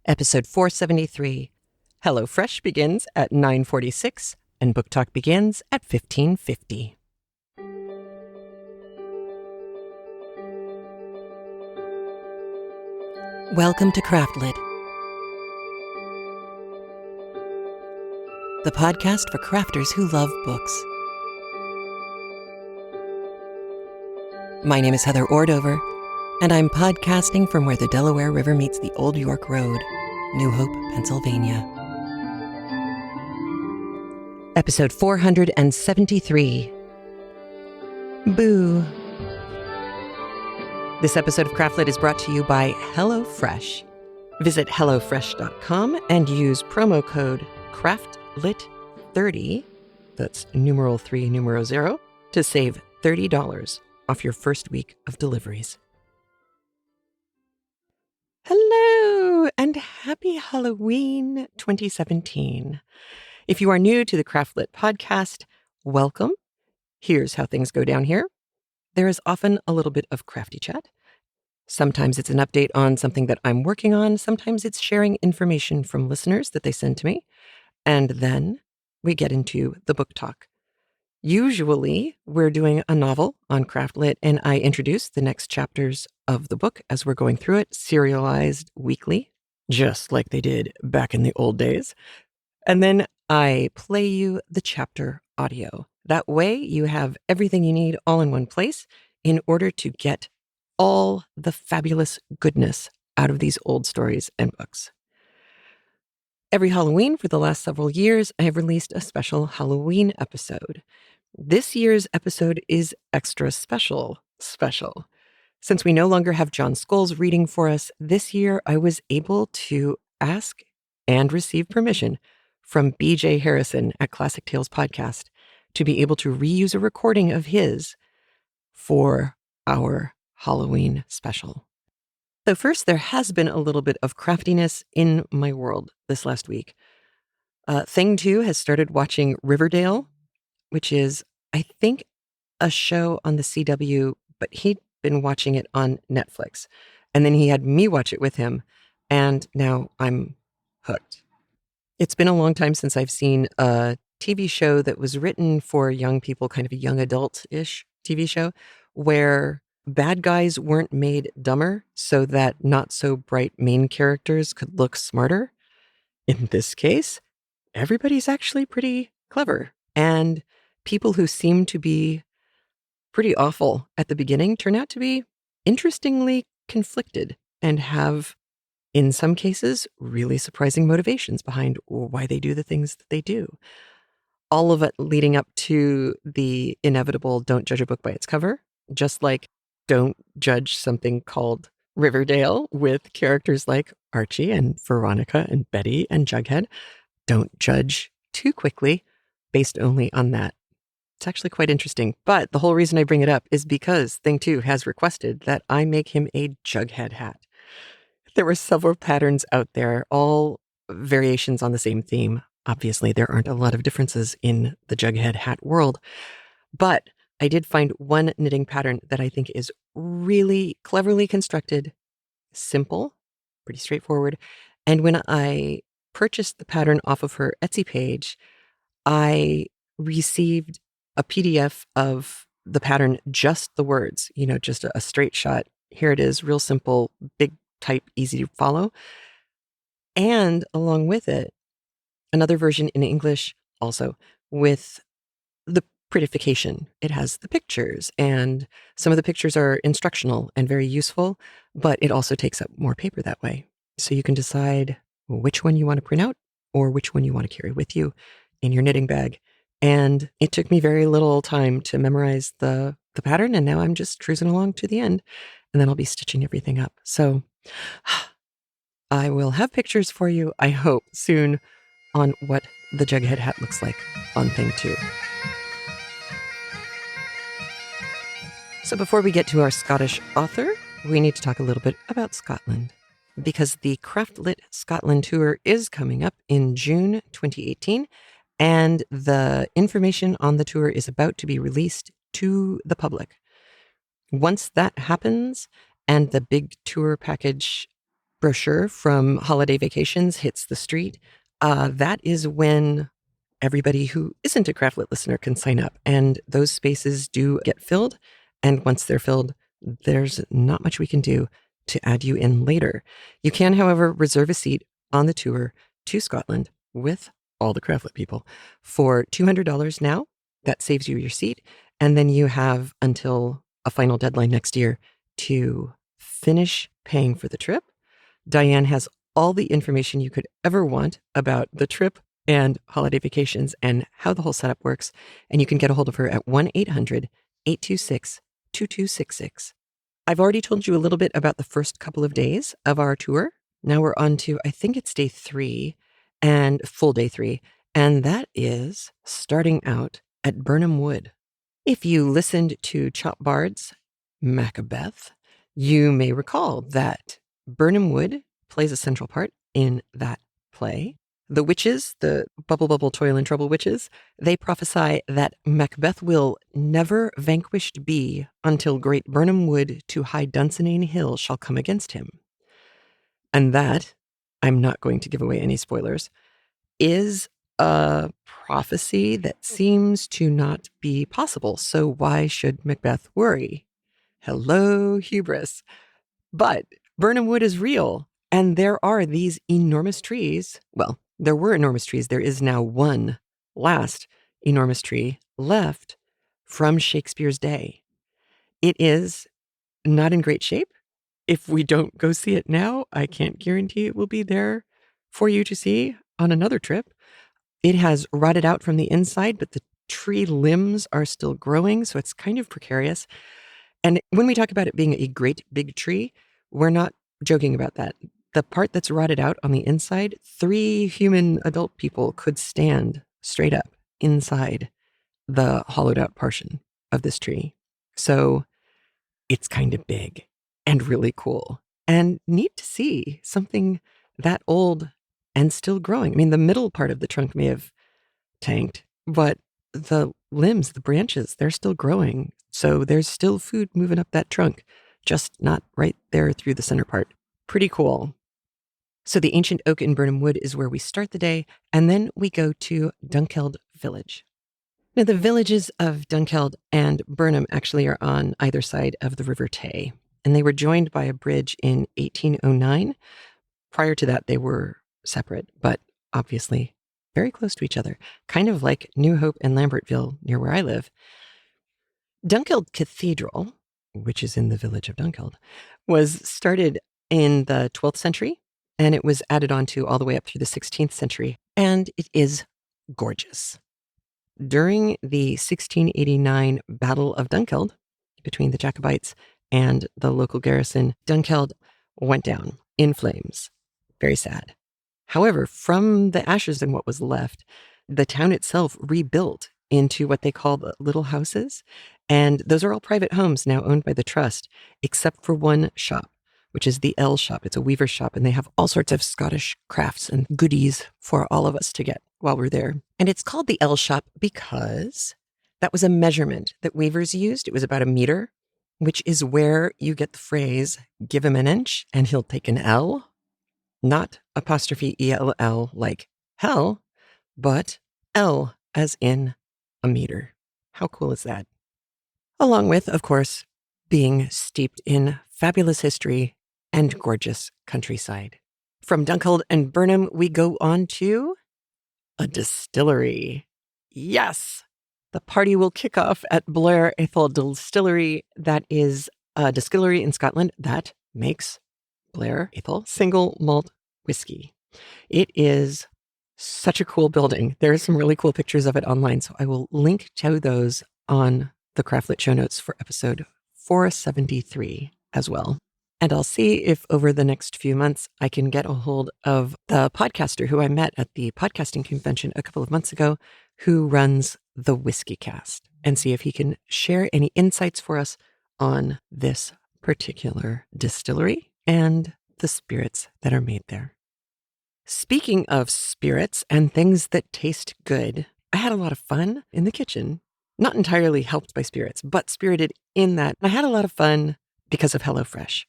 Episode 473. HelloFresh begins at 9:46 and BookTalk begins at 15:50. Welcome to CraftLit, the podcast for crafters who love books. My name is Heather Ordover, and I'm podcasting from where the Delaware River meets the Old York Road, New Hope, Pennsylvania. Episode 473. Boo. This episode of CraftLit is brought to you by HelloFresh. Visit HelloFresh.com and use promo code CraftLit30, that's numeral 3, numeral 0, to save $30 off your first week of deliveries. Hello, and happy Halloween 2017. If you are new to the CraftLit podcast, welcome. Here's how things go down here. There is often a little bit of crafty chat. Sometimes it's an update on something that I'm working on. Sometimes it's sharing information from listeners that they send to me. And then we get into the book talk. Usually, we're doing a novel on CraftLit, and I introduce the next chapters of the book as we're going through it, serialized weekly, just like they did back in the old days. And then I play you the chapter audio. That way, you have everything you need all in one place in order to get all the fabulous goodness out of these old stories and books. Every Halloween for the last several years, I have released a special Halloween episode. This year's episode is extra special. Since we no longer have John Scholes reading for us, this year I was able to ask and receive permission from BJ Harrison at Classic Tales Podcast to be able to reuse a recording of his for our Halloween special. So first, there has been a little bit of craftiness in my world this last week. Thing 2 has started watching Riverdale, which is, I think, a show on the CW, but he'd been watching it on Netflix. And then he had me watch it with him, and now I'm hooked. It's been a long time since I've seen a TV show that was written for young people, kind of a young adult-ish TV show, where bad guys weren't made dumber so that not-so-bright main characters could look smarter. In this case, everybody's actually pretty clever, and people who seem to be pretty awful at the beginning turn out to be interestingly conflicted and have, in some cases, really surprising motivations behind why they do the things that they do. All of it leading up to the inevitable don't judge a book by its cover, just like don't judge something called Riverdale with characters like Archie and Veronica and Betty and Jughead. Don't judge too quickly based only on that. It's actually quite interesting, but the whole reason I bring it up is because Thing 2 has requested that I make him a Jughead hat. There were several patterns out there, all variations on the same theme. Obviously, there aren't a lot of differences in the Jughead hat world, but I did find one knitting pattern that I think is really cleverly constructed, simple, pretty straightforward. And when I purchased the pattern off of her Etsy page, I received a PDF of the pattern, just the words, just a straight shot. Here it is, real simple, big type, easy to follow. And along with it, another version in English also with the prettification. It has the pictures, and some of the pictures are instructional and very useful, but it also takes up more paper that way. So you can decide which one you want to print out or which one you want to carry with you in your knitting bag. And it took me very little time to memorize the pattern, and now I'm just cruising along to the end, and then I'll be stitching everything up. So I will have pictures for you, I hope, soon on what the Jughead hat looks like on Thing 2. So before we get to our Scottish author, we need to talk a little bit about Scotland, because the CraftLit Scotland tour is coming up in June 2018, and the information on the tour is about to be released to the public. Once that happens and the big tour package brochure from Holiday Vacations hits the street, that is when everybody who isn't a CraftLit listener can sign up. And those spaces do get filled. And once they're filled, there's not much we can do to add you in later. You can, however, reserve a seat on the tour to Scotland with all the CraftLit people for $200 now. That saves you your seat. And then you have until a final deadline next year to finish paying for the trip. Dianne has all the information you could ever want about the trip and holiday vacations and how the whole setup works. And you can get a hold of her at 1-800-826-2266. I've already told you a little bit about the first couple of days of our tour. Now we're on to, I think it's day 3 and full day 3. And that is starting out at Birnam Wood. If you listened to Chop Bard's Macbeth, you may recall that Birnam Wood plays a central part in that play. The witches, the Bubble Bubble Toil and Trouble witches, they prophesy that Macbeth will never vanquished be until great Birnam Wood to high Dunsinane Hill shall come against him. And that, I'm not going to give away any spoilers, is a prophecy that seems to not be possible. So why should Macbeth worry? Hello, hubris. But Birnam Wood is real, and there are these enormous trees. Well, there were enormous trees. There is now one last enormous tree left from Shakespeare's day. It is not in great shape. If we don't go see it now, I can't guarantee it will be there for you to see on another trip. It has rotted out from the inside, but the tree limbs are still growing, so it's kind of precarious. And when we talk about it being a great big tree, we're not joking about that. The part that's rotted out on the inside, 3 human adult people could stand straight up inside the hollowed out portion of this tree. So it's kind of big and really cool and neat to see something that old and still growing. I mean, the middle part of the trunk may have tanked, but the limbs, the branches, they're still growing. So there's still food moving up that trunk, just not right there through the center part. Pretty cool. So the ancient oak in Birnam Wood is where we start the day, and then we go to Dunkeld Village. Now, the villages of Dunkeld and Birnam actually are on either side of the River Tay, and they were joined by a bridge in 1809. Prior to that, they were separate, but obviously very close to each other, kind of like New Hope and Lambertville near where I live. Dunkeld Cathedral, which is in the village of Dunkeld, was started in the 12th century, and it was added on to all the way up through the 16th century, and it is gorgeous. During the 1689 Battle of Dunkeld, between the Jacobites and the local garrison, Dunkeld went down in flames. Very sad. However, from the ashes and what was left, the town itself rebuilt into what they call the little houses, and those are all private homes now owned by the trust, except for one shop, which is the L shop. It's a weaver's shop, and they have all sorts of Scottish crafts and goodies for all of us to get while we're there. And it's called the L shop because that was a measurement that weavers used. It was about 1 meter, which is where you get the phrase, give him an inch and he'll take an L. Not apostrophe ELL like hell, but L as in 1 meter. How cool is that? Along with, of course, being steeped in fabulous history and gorgeous countryside. From Dunkeld and Birnam, we go on to a distillery. Yes! The party will kick off at Blair, Atholl Distillery. That is a distillery in Scotland that makes Blair, Atholl, single malt whiskey. It is such a cool building. There are some really cool pictures of it online, so I will link to those on the CraftLit show notes for episode 473 as well. And I'll see if over the next few months I can get a hold of the podcaster who I met at the podcasting convention a couple of months ago, who runs the WhiskeyCast, and see if he can share any insights for us on this particular distillery and the spirits that are made there. Speaking of spirits and things that taste good, I had a lot of fun in the kitchen. Not entirely helped by spirits, but spirited in that I had a lot of fun because of HelloFresh.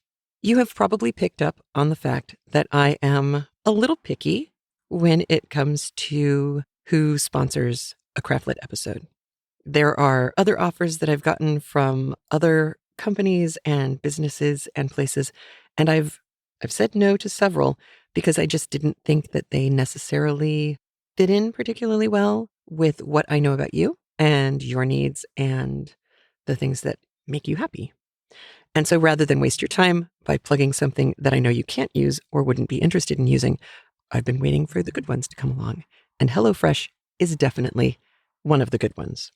You have probably picked up on the fact that I am a little picky when it comes to who sponsors a CraftLit episode. There are other offers that I've gotten from other companies and businesses and places, and I've said no to several because I just didn't think that they necessarily fit in particularly well with what I know about you and your needs and the things that make you happy. And so rather than waste your time by plugging something that I know you can't use or wouldn't be interested in using, I've been waiting for the good ones to come along. And HelloFresh is definitely one of the good ones.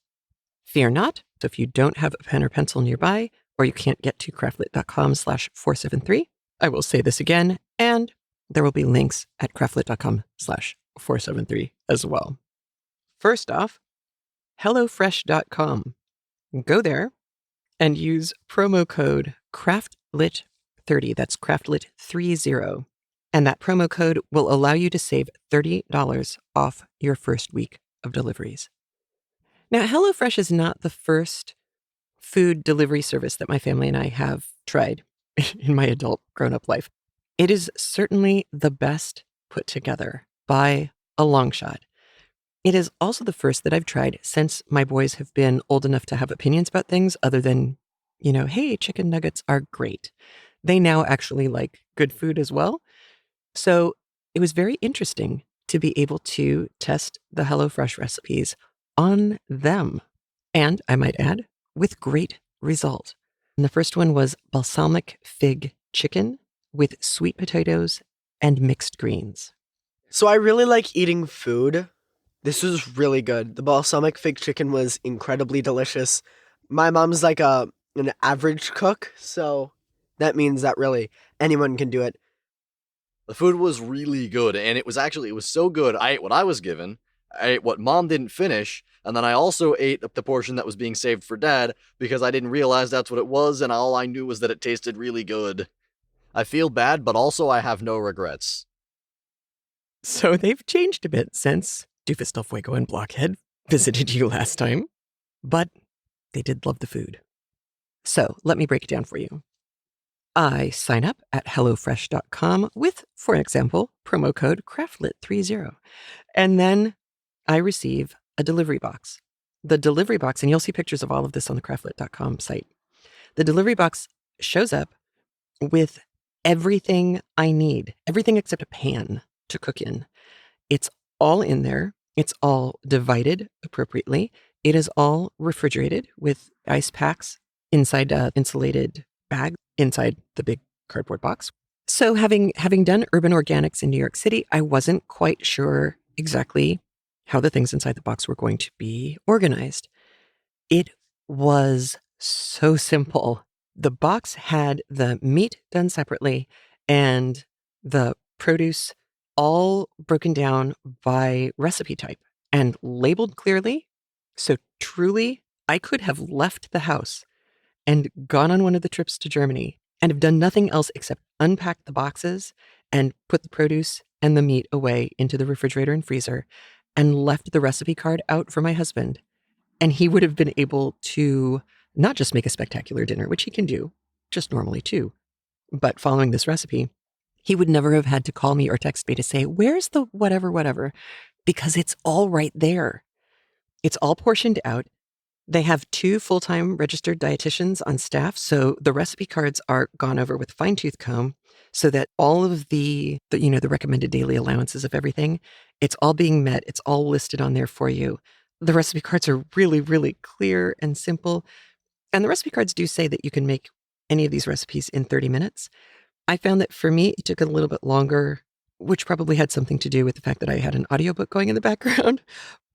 Fear not. So if you don't have a pen or pencil nearby, or you can't get to craftlit.com/473, I will say this again, and there will be links at craftlit.com/473 as well. First off, HelloFresh.com. Go there and use promo code CraftLit30. That's CraftLit30. And that promo code will allow you to save $30 off your first week of deliveries. Now, HelloFresh is not the first food delivery service that my family and I have tried in my adult grown-up life. It is certainly the best put together by a long shot. It is also the first that I've tried since my boys have been old enough to have opinions about things other than, hey, chicken nuggets are great. They now actually like good food as well. So it was very interesting to be able to test the HelloFresh recipes on them. And I might add, with great result. And the first one was balsamic fig chicken with sweet potatoes and mixed greens. So I really like eating food. This was really good. The balsamic fig chicken was incredibly delicious. My mom's like an average cook, so that means that really anyone can do it. The food was really good, and it was so good. I ate what I was given, I ate what Mom didn't finish, and then I also ate the portion that was being saved for Dad because I didn't realize that's what it was, and all I knew was that it tasted really good. I feel bad, but also I have no regrets. So they've changed a bit since Doofus Del Fuego and Blockhead visited you last time, but they did love the food. So let me break it down for you. I sign up at HelloFresh.com with, for example, promo code CraftLit30. And then I receive a delivery box. The delivery box, and you'll see pictures of all of this on the CraftLit.com site. The delivery box shows up with everything I need, everything except a pan to cook in. It's all in there. It's all divided appropriately. It is all refrigerated with ice packs inside an insulated bag inside the big cardboard box. So having done urban organics in New York City, I wasn't quite sure exactly how the things inside the box were going to be organized. It was so simple. The box had the meat done separately and the produce all broken down by recipe type and labeled clearly. So truly, I could have left the house and gone on one of the trips to Germany and have done nothing else except unpack the boxes and put the produce and the meat away into the refrigerator and freezer and left the recipe card out for my husband. And he would have been able to not just make a spectacular dinner, which he can do just normally too, but following this recipe, he would never have had to call me or text me to say, where's the whatever, because it's all right there. It's all portioned out. They have 2 full-time registered dietitians on staff, so the recipe cards are gone over with a fine-tooth comb so that all of the recommended daily allowances of everything, it's all being met. It's all listed on there for you. The recipe cards are really, really clear and simple. And the recipe cards do say that you can make any of these recipes in 30 minutes. I found that for me, it took a little bit longer, which probably had something to do with the fact that I had an audiobook going in the background.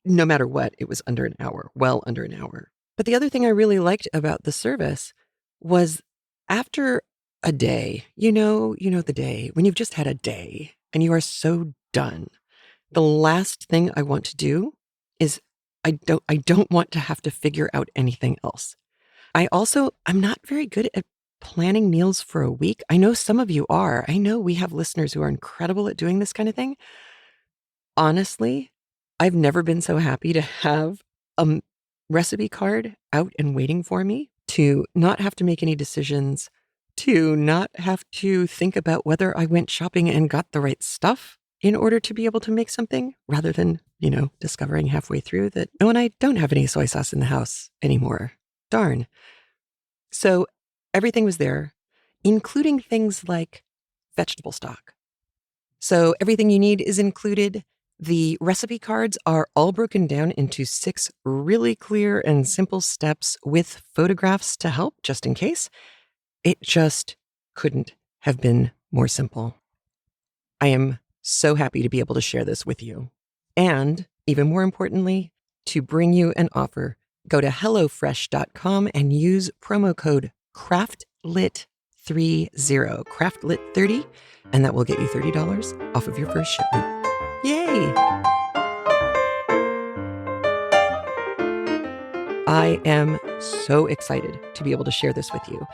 No matter what, it was under an hour, well under an hour. But the other thing I really liked about the service was after a day, the day, when you've just had a day and you are so done, the last thing I want to do is I don't want to have to figure out anything else. I'm not very good at planning meals for a week. I know some of you are. I know we have listeners who are incredible at doing this kind of thing. Honestly, I've never been so happy to have a recipe card out and waiting for me to not have to make any decisions to not have to think about whether I went shopping and got the right stuff in order to be able to make something, rather than, discovering halfway through that, oh, and I don't have any soy sauce in the house anymore. Darn. So everything was there, including things like vegetable stock. So everything you need is included. The recipe cards are all broken down into 6 really clear and simple steps with photographs to help, just in case. It just couldn't have been more simple. I am so happy to be able to share this with you. And even more importantly, to bring you an offer, go to HelloFresh.com and use promo code CraftLit30, CraftLit30, and that will get you $30 off of your first shipment. Yay! I am so excited to be able to share this with you.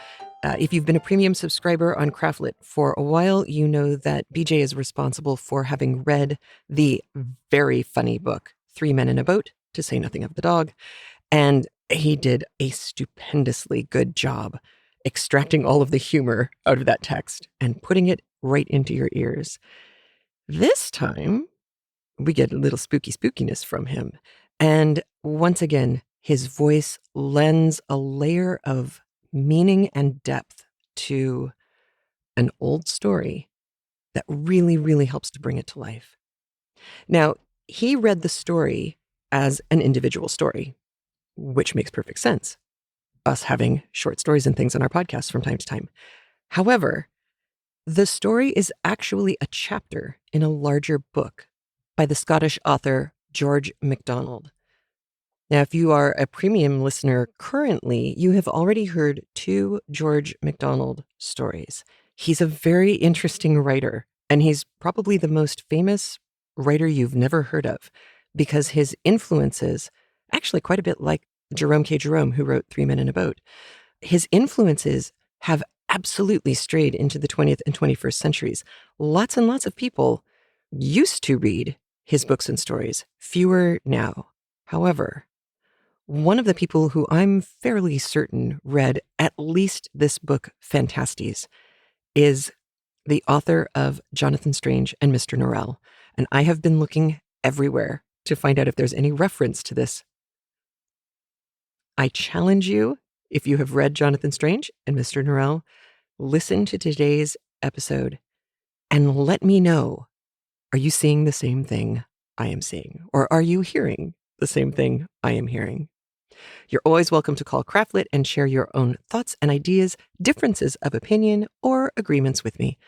If you've been a premium subscriber on CraftLit for a while, you know that BJ is responsible for having read the very funny book, 3 Men in a Boat, to say nothing of the dog. And he did a stupendously good job extracting all of the humor out of that text and putting it right into your ears. This time, we get a little spookiness from him. And once again, his voice lends a layer of meaning and depth to an old story that really, really helps to bring it to life. Now, he read the story as an individual story, which makes perfect sense, us having short stories and things on our podcast from time to time. However, the story is actually a chapter in a larger book by the Scottish author George MacDonald. Now, if you are a premium listener currently, you have already heard 2 George MacDonald stories. He's a very interesting writer, and he's probably the most famous writer you've never heard of, because his influences, actually quite a bit like Jerome K. Jerome, who wrote 3 Men in a Boat, his influences have absolutely strayed into the 20th and 21st centuries. Lots and lots of people used to read his books and stories, fewer now. However, one of the people who I'm fairly certain read at least this book, Fantasties, is the author of Jonathan Strange and Mr. Norrell. And I have been looking everywhere to find out if there's any reference to this. I challenge you, if you have read Jonathan Strange and Mr. Norrell, listen to today's episode and let me know, are you seeing the same thing I am seeing? Or are you hearing the same thing I am hearing? You're always welcome to call CraftLit and share your own thoughts and ideas, differences of opinion, or agreements with me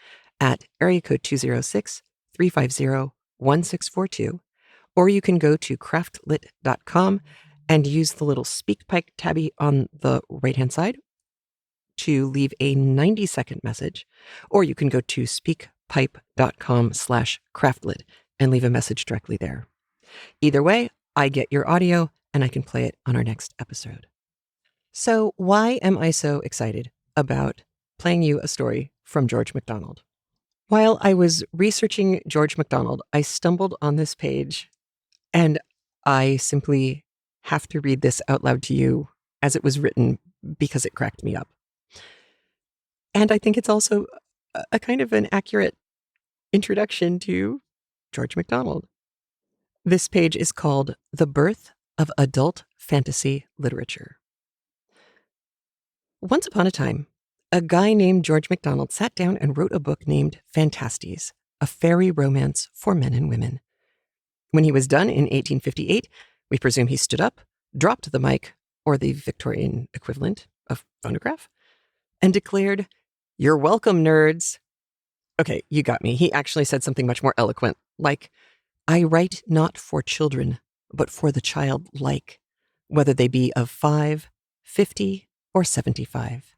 at area code 206-350-1642. Or you can go to craftlit.com and use the little SpeakPipe tabby on the right-hand side to leave a 90-second message. Or you can go to speakpipe.com/craftlit and leave a message directly there. Either way, I get your audio and I can play it on our next episode. So why am I so excited about playing you a story from George MacDonald? While I was researching George MacDonald, I stumbled on this page, and I simply have to read this out loud to you as it was written because it cracked me up. And I think it's also a kind of an accurate introduction to George MacDonald. This page is called The Birth of Adult Fantasy Literature. Once upon a time, a guy named George MacDonald sat down and wrote a book named Fantasties, a fairy romance for men and women. When he was done in 1858, we presume he stood up, dropped the mic, or the Victorian equivalent of phonograph, and declared, "You're welcome, nerds." Okay, you got me. He actually said something much more eloquent, like, "I write not for children, but for the childlike, whether they be of 5, 50, or 75.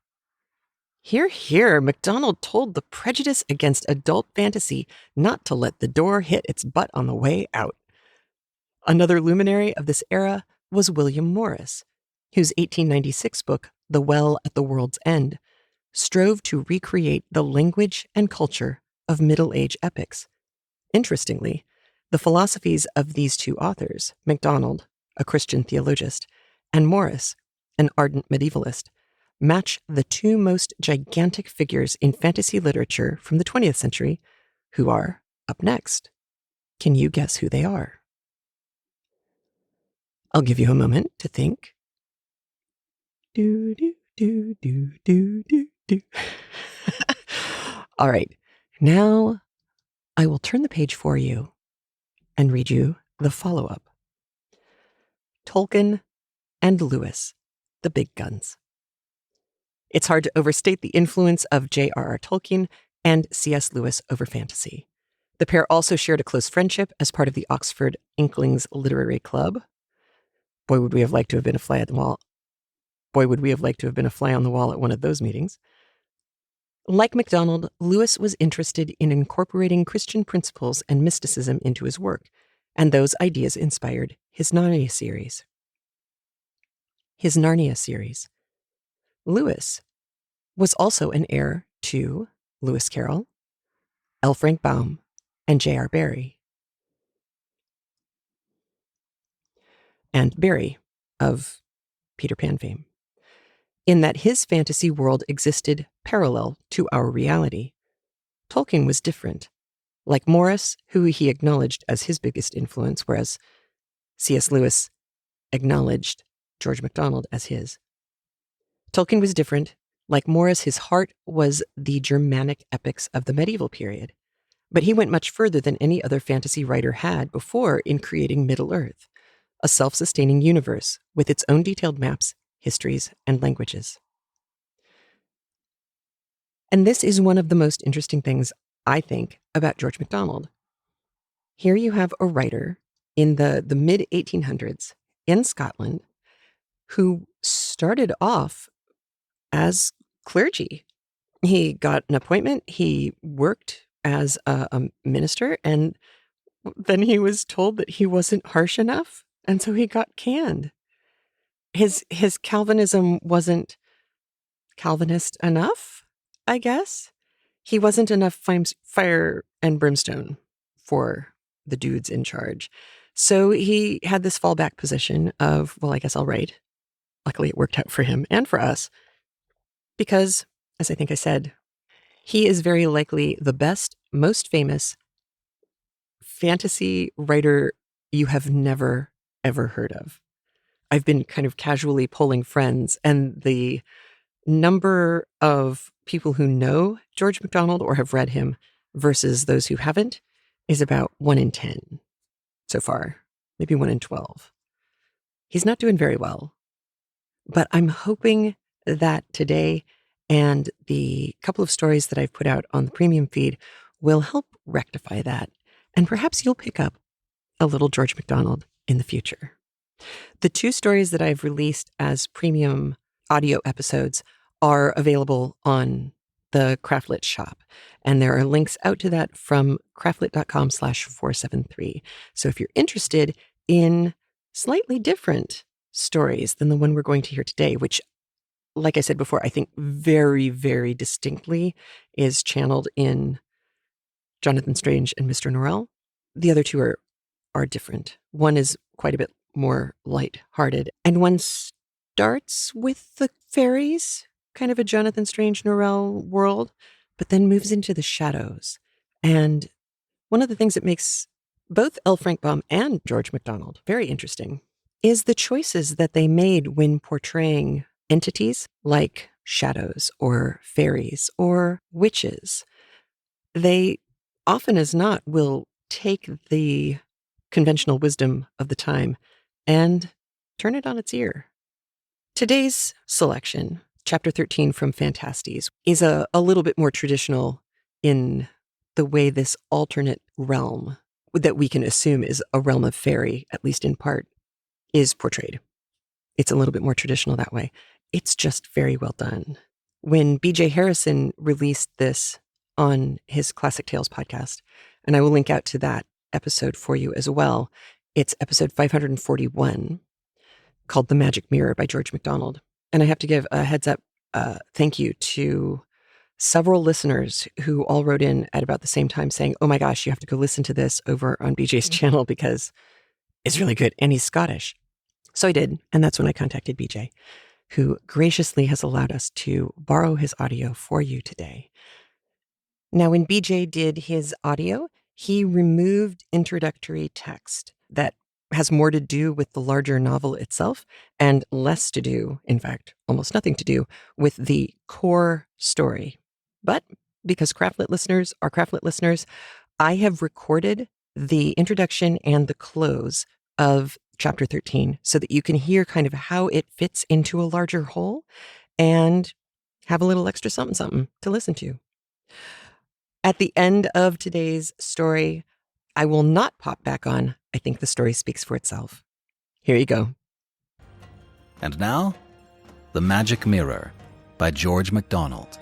Hear, hear, MacDonald told the prejudice against adult fantasy not to let the door hit its butt on the way out. Another luminary of this era was William Morris, whose 1896 book, The Well at the World's End, strove to recreate the language and culture of Middle Age epics. Interestingly, the philosophies of these 2 authors, MacDonald, a Christian theologist, and Morris, an ardent medievalist, match the two most gigantic figures in fantasy literature from the 20th century, who are up next. Can you guess who they are? I'll give you a moment to think. Do, do, do, do, do, do, do. All right, now I will turn the page for you and read you the follow-up. Tolkien and Lewis, the big guns. It's hard to overstate the influence of J.R.R. Tolkien and C.S. Lewis over fantasy. The pair also shared a close friendship as part of the Oxford Inklings Literary Club. Boy, would we have liked to have been a fly at the wall. Boy, would we have liked to have been a fly on the wall at one of those meetings. Like MacDonald, Lewis was interested in incorporating Christian principles and mysticism into his work, and those ideas inspired his Narnia series. Lewis was also an heir to Lewis Carroll, L. Frank Baum, and J.R. Barrie. And Barrie of Peter Pan fame, in that his fantasy world existed parallel to our reality. Tolkien was different. Like Morris, who he acknowledged as his biggest influence, whereas C.S. Lewis acknowledged George MacDonald as his. Tolkien was different. Like Morris, his heart was the Germanic epics of the medieval period. But he went much further than any other fantasy writer had before in creating Middle-earth, a self-sustaining universe with its own detailed maps, histories, and languages. And this is one of the most interesting things, I think, about George MacDonald. Here you have a writer in the mid-1800s in Scotland who started off as clergy. He got an appointment, he worked as a minister, and then he was told that he wasn't harsh enough, and so he got canned. His Calvinism wasn't Calvinist enough, I guess. He wasn't enough fire and brimstone for the dudes in charge. So he had this fallback position of, well, I guess I'll write. Luckily, it worked out for him and for us because, as I think I said, he is very likely the best, most famous fantasy writer you have never, ever heard of. I've been kind of casually polling friends, and the number of people who know George MacDonald or have read him versus those who haven't is about 1 in 10 so far, maybe 1 in 12. He's not doing very well, but I'm hoping that today and the couple of stories that I've put out on the premium feed will help rectify that, and perhaps you'll pick up a little George MacDonald in the future. The 2 stories that I've released as premium audio episodes are available on the CraftLit shop, and there are links out to that from craftlit.com/473. So if you're interested in slightly different stories than the one we're going to hear today, which, like I said before, I think very, very distinctly is channeled in Jonathan Strange and Mr. Norrell. The other 2 are different. One is quite a bit more light-hearted, and one starts with the fairies, kind of a Jonathan Strange Norrell world, but then moves into the shadows. And one of the things that makes both L. Frank Baum and George MacDonald very interesting is the choices that they made when portraying entities like shadows or fairies or witches. They often as not will take the conventional wisdom of the time and turn it on its ear. Today's selection, Chapter 13 from Fantasties, is a little bit more traditional in the way this alternate realm that we can assume is a realm of fairy, at least in part, is portrayed. It's a little bit more traditional that way. It's just very well done. When B.J. Harrison released this on his Classic Tales podcast, and I will link out to that episode for you as well, it's episode 541, called The Magic Mirror by George MacDonald. And I have to give a heads up thank you to several listeners who all wrote in at about the same time saying, oh my gosh, you have to go listen to this over on BJ's channel because it's really good. And he's Scottish. So I did. And that's when I contacted BJ, who graciously has allowed us to borrow his audio for you today. Now, when BJ did his audio, he removed introductory text that has more to do with the larger novel itself and less to do, in fact, almost nothing to do with the core story. But because CraftLit listeners are CraftLit listeners, I have recorded the introduction and the close of chapter 13 so that you can hear kind of how it fits into a larger whole and have a little extra something to listen to. At the end of today's story, I will not pop back on. I think the story speaks for itself. Here you go. And now, The Magic Mirror by George MacDonald.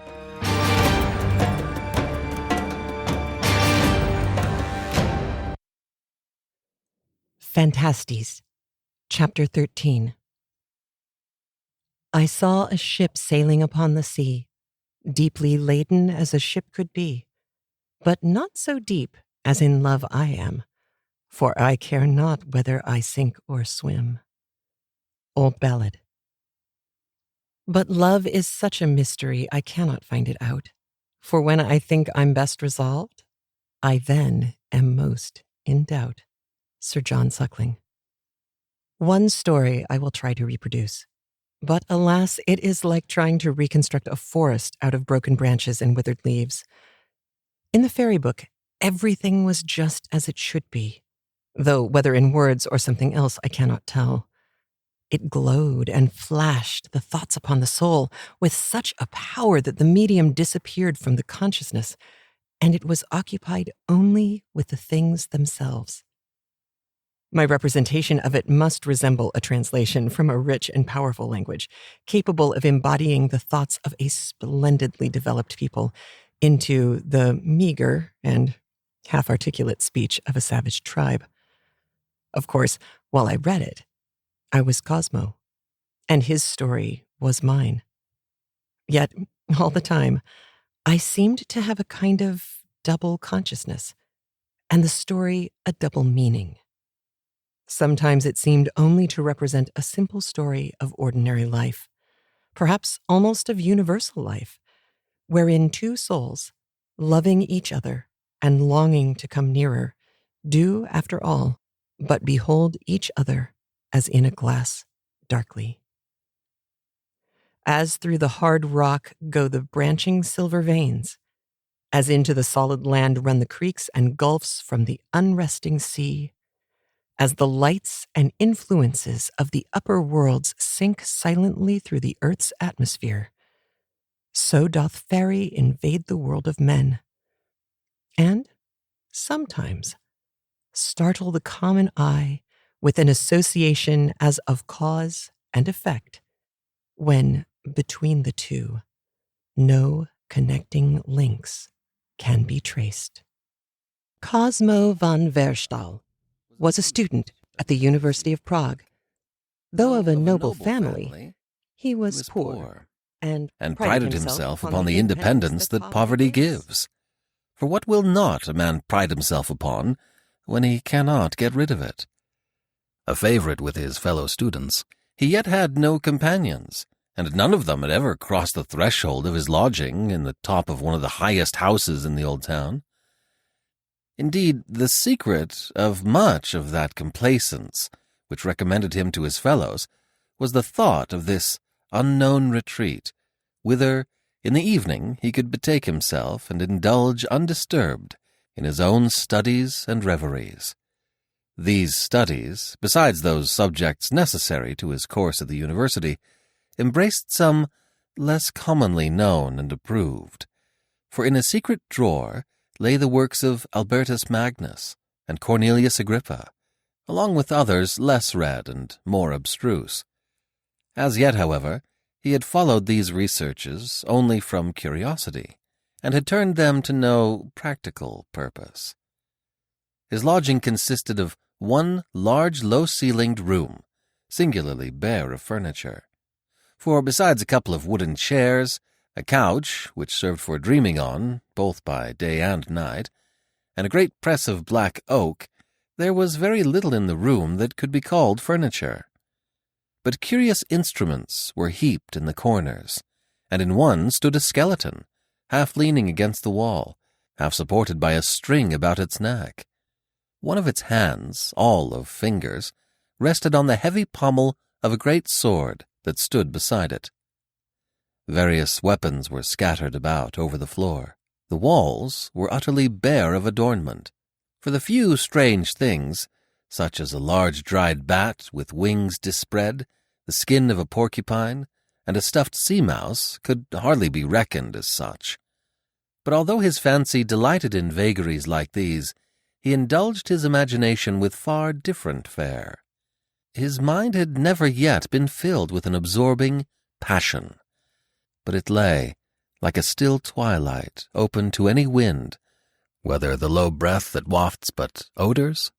Phantastes, Chapter 13. I saw a ship sailing upon the sea, deeply laden as a ship could be, but not so deep as in love I am, for I care not whether I sink or swim. Old Ballad. But love is such a mystery I cannot find it out, for when I think I'm best resolved, I then am most in doubt. Sir John Suckling. One story I will try to reproduce, but alas, it is like trying to reconstruct a forest out of broken branches and withered leaves. In the fairy book, everything was just as it should be, though whether in words or something else I cannot tell. It glowed and flashed the thoughts upon the soul with such a power that the medium disappeared from the consciousness, and it was occupied only with the things themselves. My representation of it must resemble a translation from a rich and powerful language, capable of embodying the thoughts of a splendidly developed people into the meager and half-articulate speech of a savage tribe. Of course, while I read it, I was Cosmo, and his story was mine. Yet, all the time, I seemed to have a kind of double consciousness, and the story a double meaning. Sometimes it seemed only to represent a simple story of ordinary life, perhaps almost of universal life, wherein two souls, loving each other and longing to come nearer, do, after all, but behold each other as in a glass darkly. As through the hard rock go the branching silver veins, as into the solid land run the creeks and gulfs from the unresting sea, as the lights and influences of the upper worlds sink silently through the earth's atmosphere, so doth fairy invade the world of men, and sometimes startle the common eye with an association as of cause and effect, when between the two no connecting links can be traced. Cosmo von Werstal was a student at the University of Prague. Though of a noble family, he was poor and prided himself upon the independence that poverty gives. For what will not a man pride himself upon when he cannot get rid of it? A favorite with his fellow students, he yet had no companions, and none of them had ever crossed the threshold of his lodging in the top of one of the highest houses in the old town. Indeed, the secret of much of that complacence which recommended him to his fellows was the thought of this unknown retreat, whither, in the evening, he could betake himself and indulge undisturbed in his own studies and reveries. These studies, besides those subjects necessary to his course at the university, embraced some less commonly known and approved, for in a secret drawer lay the works of Albertus Magnus and Cornelius Agrippa, along with others less read and more abstruse. As yet, however, he had followed these researches only from curiosity, and had turned them to no practical purpose. His lodging consisted of one large low-ceilinged room, singularly bare of furniture. For besides a couple of wooden chairs, a couch, which served for dreaming on, both by day and night, and a great press of black oak, there was very little in the room that could be called furniture. but curious instruments were heaped in the corners, and in one stood a skeleton, half leaning against the wall, half supported by a string about its neck. One of its hands, all of fingers, rested on the heavy pommel of a great sword that stood beside it. Various weapons were scattered about over the floor. The walls were utterly bare of adornment, for the few strange things, such as a large dried bat with wings dispread, the skin of a porcupine, and a stuffed sea mouse, could hardly be reckoned as such. But although his fancy delighted in vagaries like these, he indulged his imagination with far different fare. His mind had never yet been filled with an absorbing passion, but it lay, like a still twilight, open to any wind, whether the low breath that wafts but odors,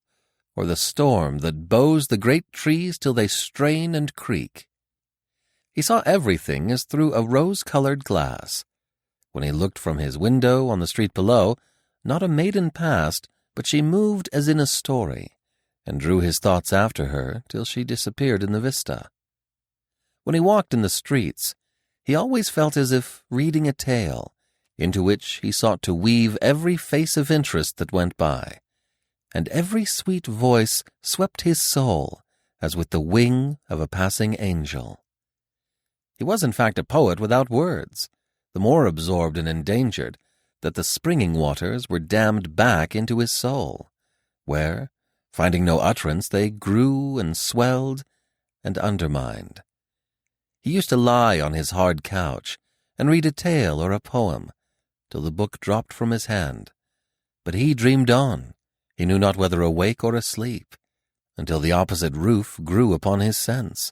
or the storm that bows the great trees till they strain and creak. He saw everything as through a rose-colored glass. When he looked from his window on the street below, not a maiden passed, but she moved as in a story, and drew his thoughts after her till she disappeared in the vista. When he walked in the streets, he always felt as if reading a tale, into which he sought to weave every face of interest that went by, and every sweet voice swept his soul as with the wing of a passing angel. He was in fact a poet without words, the more absorbed and endangered that the springing waters were dammed back into his soul, where, finding no utterance, they grew and swelled and undermined. He used to lie on his hard couch and read a tale or a poem, till the book dropped from his hand. But he dreamed on, he knew not whether awake or asleep, until the opposite roof grew upon his sense,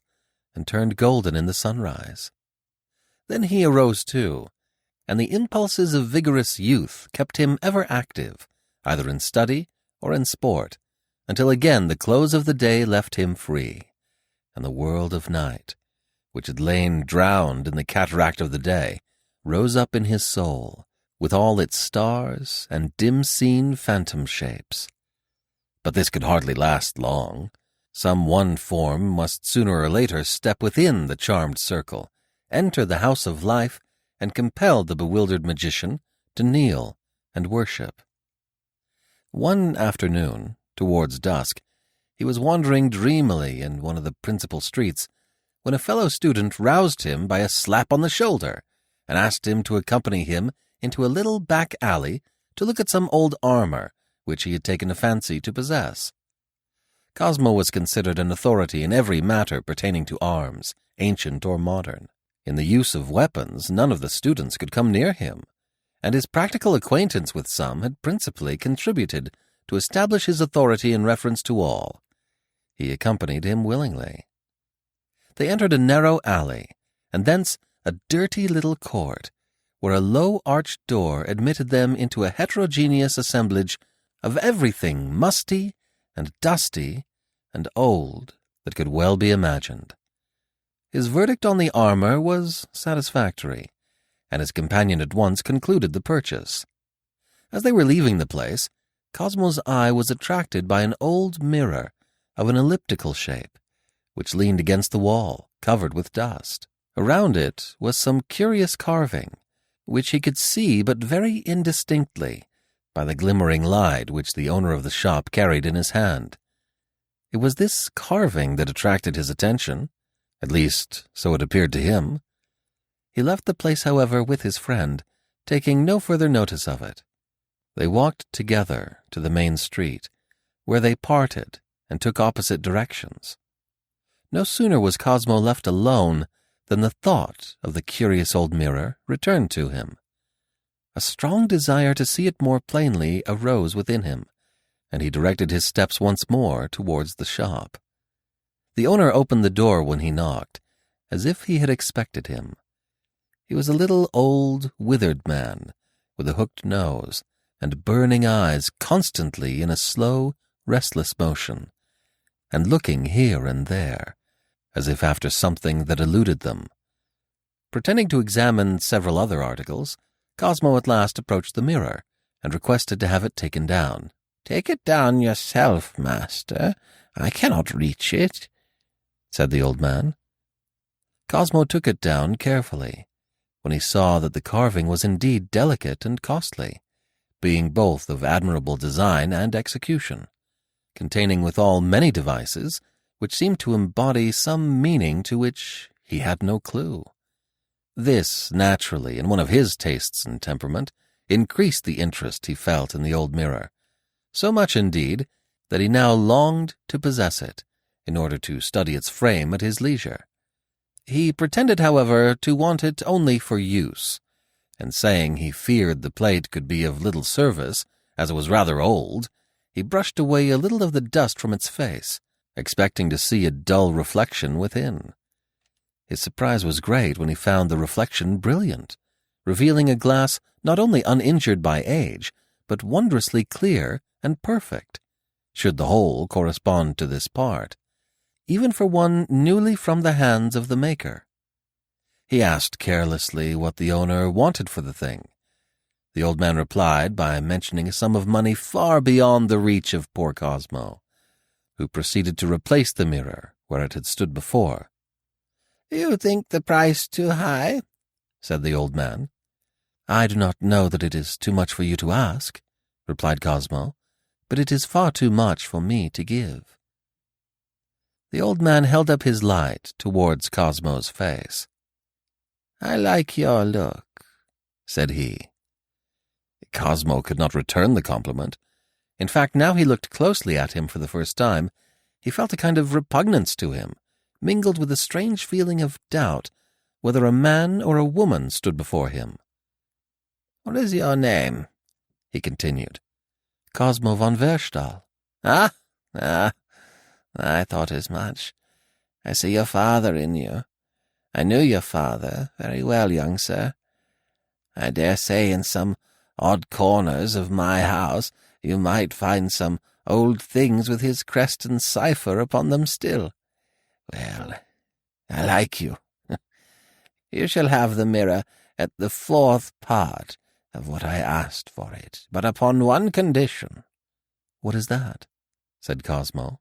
and turned golden in the sunrise. Then he arose too, and the impulses of vigorous youth kept him ever active, either in study or in sport, until again the close of the day left him free, and the world of night, which had lain drowned in the cataract of the day, rose up in his soul, with all its stars and dim-seen phantom shapes. But this could hardly last long. Some one form must sooner or later step within the charmed circle, enter the house of life, and compel the bewildered magician to kneel and worship. One afternoon, towards dusk, he was wandering dreamily in one of the principal streets, when a fellow student roused him by a slap on the shoulder, and asked him to accompany him into a little back alley to look at some old armor which he had taken a fancy to possess. Cosmo was considered an authority in every matter pertaining to arms, ancient or modern. In the use of weapons, none of the students could come near him, and his practical acquaintance with some had principally contributed to establish his authority in reference to all. He accompanied him willingly. They entered a narrow alley, and thence a dirty little court, where a low arched door admitted them into a heterogeneous assemblage of everything musty and dusty and old that could well be imagined. His verdict on the armor was satisfactory, and his companion at once concluded the purchase. As they were leaving the place, Cosmo's eye was attracted by an old mirror of an elliptical shape, which leaned against the wall, covered with dust. Around it was some curious carving, which he could see but very indistinctly by the glimmering light which the owner of the shop carried in his hand. It was this carving that attracted his attention, at least so it appeared to him. He left the place, however, with his friend, taking no further notice of it. They walked together to the main street, where they parted and took opposite directions. No sooner was Cosmo left alone than the thought of the curious old mirror returned to him. A strong desire to see it more plainly arose within him, and he directed his steps once more towards the shop. The owner opened the door when he knocked, as if he had expected him. He was a little old, withered man, with a hooked nose, and burning eyes constantly in a slow, restless motion, and looking here and there, as if after something that eluded them. Pretending to examine several other articles, Cosmo at last approached the mirror, and requested to have it taken down. "Take it down yourself, master. I cannot reach it," said the old man. Cosmo took it down carefully, when he saw that the carving was indeed delicate and costly, being both of admirable design and execution, containing withal many devices which seemed to embody some meaning to which he had no clue. This, naturally, in one of his tastes and temperament, increased the interest he felt in the old mirror, so much indeed that he now longed to possess it, in order to study its frame at his leisure. He pretended, however, to want it only for use, and saying he feared the plate could be of little service, as it was rather old, he brushed away a little of the dust from its face, expecting to see a dull reflection within. His surprise was great when he found the reflection brilliant, revealing a glass not only uninjured by age, but wondrously clear and perfect, should the whole correspond to this part, even for one newly from the hands of the maker. He asked carelessly what the owner wanted for the thing. The old man replied by mentioning a sum of money far beyond the reach of poor Cosmo, who proceeded to replace the mirror where it had stood before. "You think the price too high?" said the old man. "I do not know that it is too much for you to ask," replied Cosmo, "but it is far too much for me to give." The old man held up his light towards Cosmo's face. "I like your look," said he. Cosmo could not return the compliment. In fact, now he looked closely at him for the first time, he felt a kind of repugnance to him, mingled with a strange feeling of doubt whether a man or a woman stood before him. "What is your name?" he continued. "Cosmo von Verstal." Ah, I thought as much. I see your father in you. I knew your father very well, young sir. I dare say in some odd corners of my house you might find some old things with his crest and cipher upon them still. Well, I like you. You shall have the mirror at the 4th part of what I asked for it, but upon one condition." "What is that?" said Cosmo.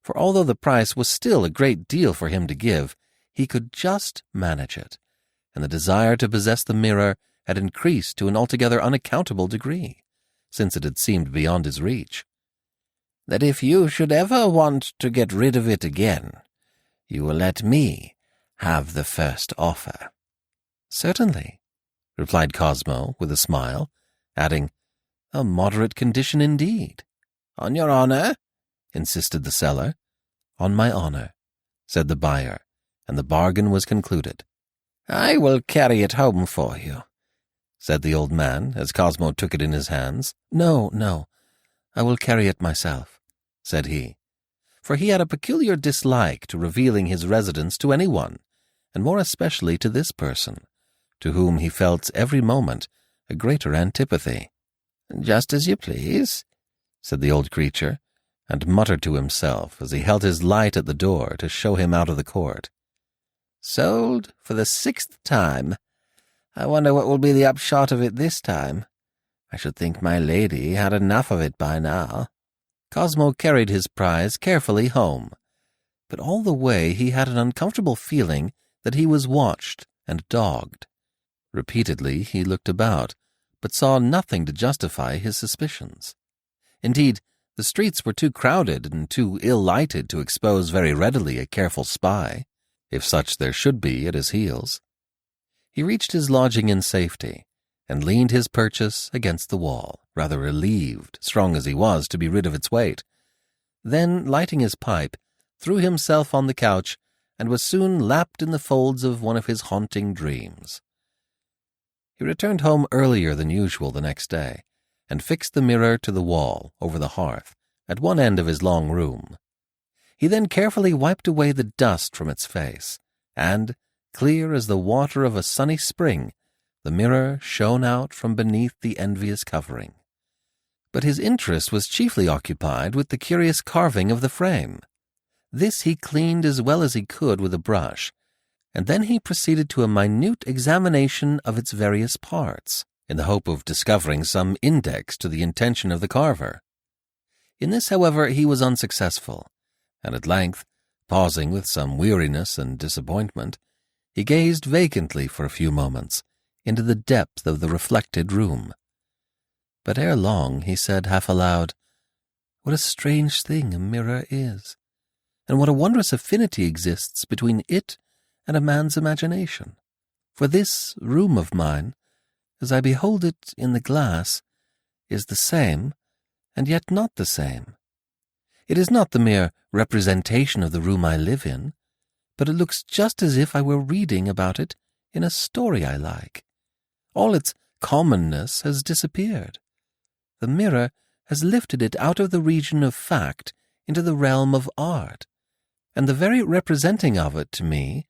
For although the price was still a great deal for him to give, he could just manage it, and the desire to possess the mirror had increased to an altogether unaccountable degree, since it had seemed beyond his reach. "That if you should ever want to get rid of it again, you will let me have the first offer." "Certainly," replied Cosmo with a smile, adding, "A moderate condition indeed." "On your honor?" insisted the seller. "On my honor," said the buyer, and the bargain was concluded. "I will carry it home for you," said the old man, as Cosmo took it in his hands. No, I will carry it myself," said he, for he had a peculiar dislike to revealing his residence to anyone, and more especially to this person, to whom he felt every moment a greater antipathy. "Just as you please," said the old creature, and muttered to himself as he held his light at the door to show him out of the court. "Sold for the 6th time. I wonder what will be the upshot of it this time. I should think my lady had enough of it by now." Cosmo carried his prize carefully home, but all the way he had an uncomfortable feeling that he was watched and dogged. Repeatedly he looked about, but saw nothing to justify his suspicions. Indeed, the streets were too crowded and too ill-lighted to expose very readily a careful spy, if such there should be at his heels. He reached his lodging in safety, and leaned his purchase against the wall, rather relieved, strong as he was, to be rid of its weight. Then, lighting his pipe, threw himself on the couch, and was soon lapped in the folds of one of his haunting dreams. He returned home earlier than usual the next day, and fixed the mirror to the wall over the hearth at one end of his long room. He then carefully wiped away the dust from its face, and, clear as the water of a sunny spring, the mirror shone out from beneath the envious covering. But his interest was chiefly occupied with the curious carving of the frame. This he cleaned as well as he could with a brush, and then he proceeded to a minute examination of its various parts, in the hope of discovering some index to the intention of the carver. In this, however, he was unsuccessful, and at length, pausing with some weariness and disappointment, He gazed vacantly for a few moments into the depth of the reflected room. But ere long he said half aloud, "What a strange thing a mirror is, and what a wondrous affinity exists between it and a man's imagination. For this room of mine, as I behold it in the glass, is the same, and yet not the same. It is not the mere representation of the room I live in, but it looks just as if I were reading about it in a story I like. All its commonness has disappeared. The mirror has lifted it out of the region of fact into the realm of art, and the very representing of it to me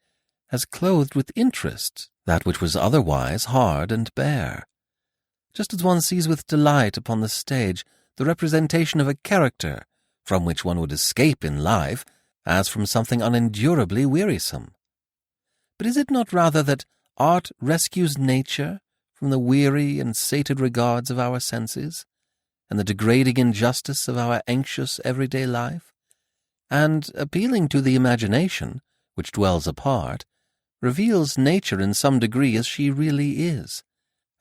has clothed with interest that which was otherwise hard and bare. Just as one sees with delight upon the stage the representation of a character from which one would escape in life as from something unendurably wearisome. But is it not rather that art rescues nature from the weary and sated regards of our senses, and the degrading injustice of our anxious everyday life, and, appealing to the imagination, which dwells apart, reveals nature in some degree as she really is,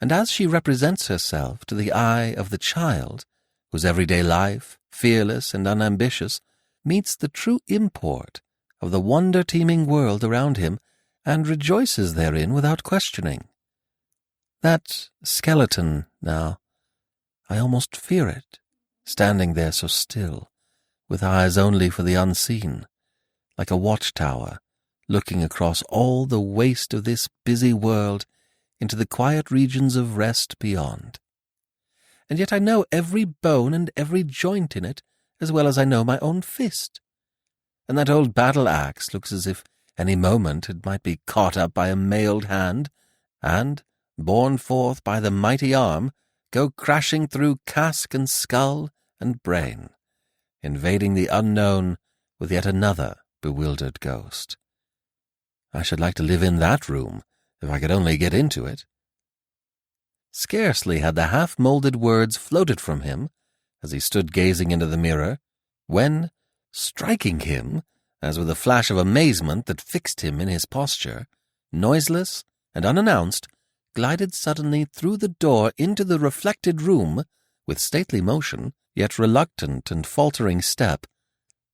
and as she represents herself to the eye of the child, whose everyday life, fearless and unambitious, meets the true import of the wonder-teeming world around him and rejoices therein without questioning. That skeleton, now, I almost fear it, standing there so still, with eyes only for the unseen, like a watchtower, looking across all the waste of this busy world into the quiet regions of rest beyond. And yet I know every bone and every joint in it as well as I know my own fist. And that old battle-axe looks as if any moment it might be caught up by a mailed hand, and, borne forth by the mighty arm, go crashing through casque and skull and brain, invading the unknown with yet another bewildered ghost. I should like to live in that room, if I could only get into it. Scarcely had the half-moulded words floated from him, as he stood gazing into the mirror, when, striking him, as with a flash of amazement that fixed him in his posture, noiseless and unannounced, glided suddenly through the door into the reflected room, with stately motion, yet reluctant and faltering step,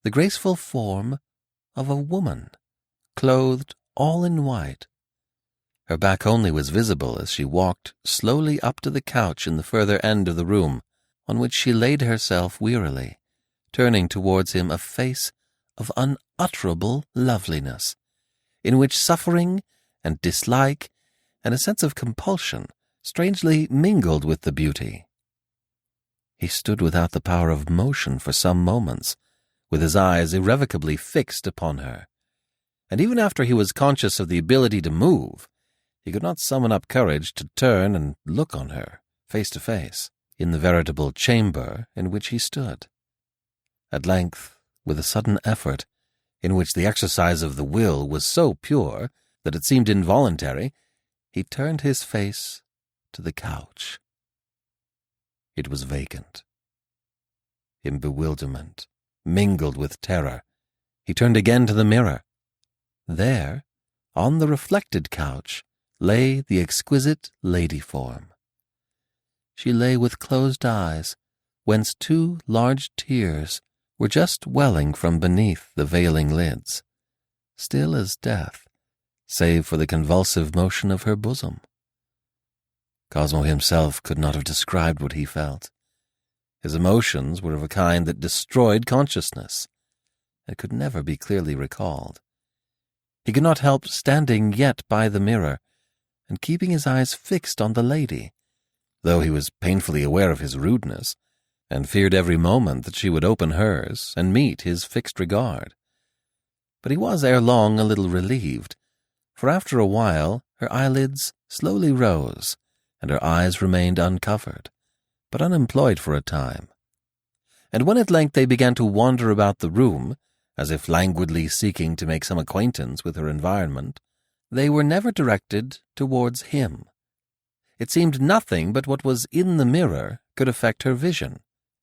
the graceful form of a woman, clothed all in white. Her back only was visible as she walked slowly up to the couch in the further end of the room, on which she laid herself wearily, turning towards him a face of unutterable loveliness, in which suffering and dislike and a sense of compulsion strangely mingled with the beauty. He stood without the power of motion for some moments, with his eyes irrevocably fixed upon her, and even after he was conscious of the ability to move, he could not summon up courage to turn and look on her, face to face, in the veritable chamber in which he stood. At length, with a sudden effort, in which the exercise of the will was so pure that it seemed involuntary, he turned his face to the couch. It was vacant. In bewilderment, mingled with terror, he turned again to the mirror. There, on the reflected couch, lay the exquisite lady form. She lay with closed eyes, whence 2 large tears were just welling from beneath the veiling lids, still as death, save for the convulsive motion of her bosom. Cosmo himself could not have described what he felt. His emotions were of a kind that destroyed consciousness, and could never be clearly recalled. He could not help standing yet by the mirror, and keeping his eyes fixed on the lady, though he was painfully aware of his rudeness, and feared every moment that she would open hers and meet his fixed regard. But he was ere long a little relieved, for after a while her eyelids slowly rose, and her eyes remained uncovered, but unemployed for a time. And when at length they began to wander about the room, as if languidly seeking to make some acquaintance with her environment, they were never directed towards him. It seemed nothing but what was in the mirror could affect her vision,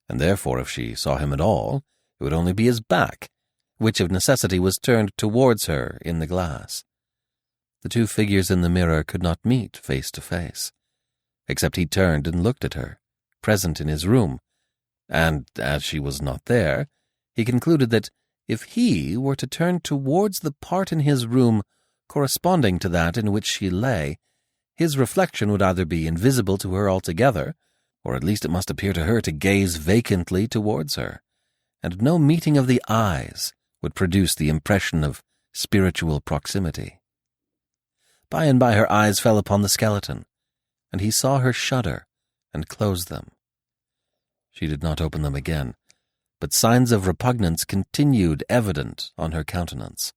and therefore if she saw him at all, it would only be his back, which of necessity was turned towards her in the glass. The two figures in the mirror could not meet face to face, except he turned and looked at her, present in his room, and, as she was not there, he concluded that if he were to turn towards the part in his room corresponding to that in which she lay, his reflection would either be invisible to her altogether, or at least it must appear to her to gaze vacantly towards her, and no meeting of the eyes would produce the impression of spiritual proximity. By and by her eyes fell upon the skeleton, and he saw her shudder and close them. She did not open them again, but signs of repugnance continued evident on her countenance.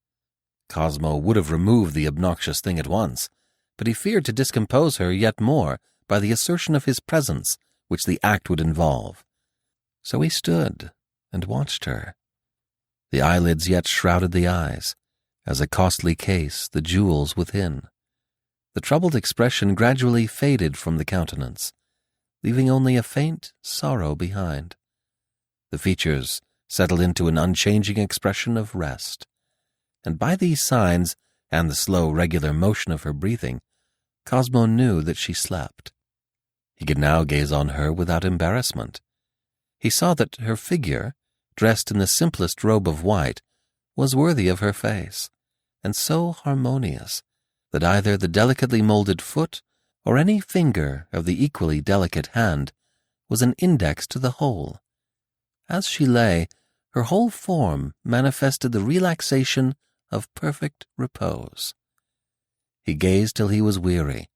Cosmo would have removed the obnoxious thing at once, but he feared to discompose her yet more by the assertion of his presence which the act would involve. So he stood and watched her. The eyelids yet shrouded the eyes, as a costly case the jewels within. The troubled expression gradually faded from the countenance, leaving only a faint sorrow behind. The features settled into an unchanging expression of rest, and by these signs and the slow, regular motion of her breathing, Cosmo knew that she slept. He could now gaze on her without embarrassment. He saw that her figure, dressed in the simplest robe of white, was worthy of her face, and so harmonious that either the delicately molded foot or any finger of the equally delicate hand was an index to the whole. As she lay, her whole form manifested the relaxation of perfect repose. He gazed till he was weary,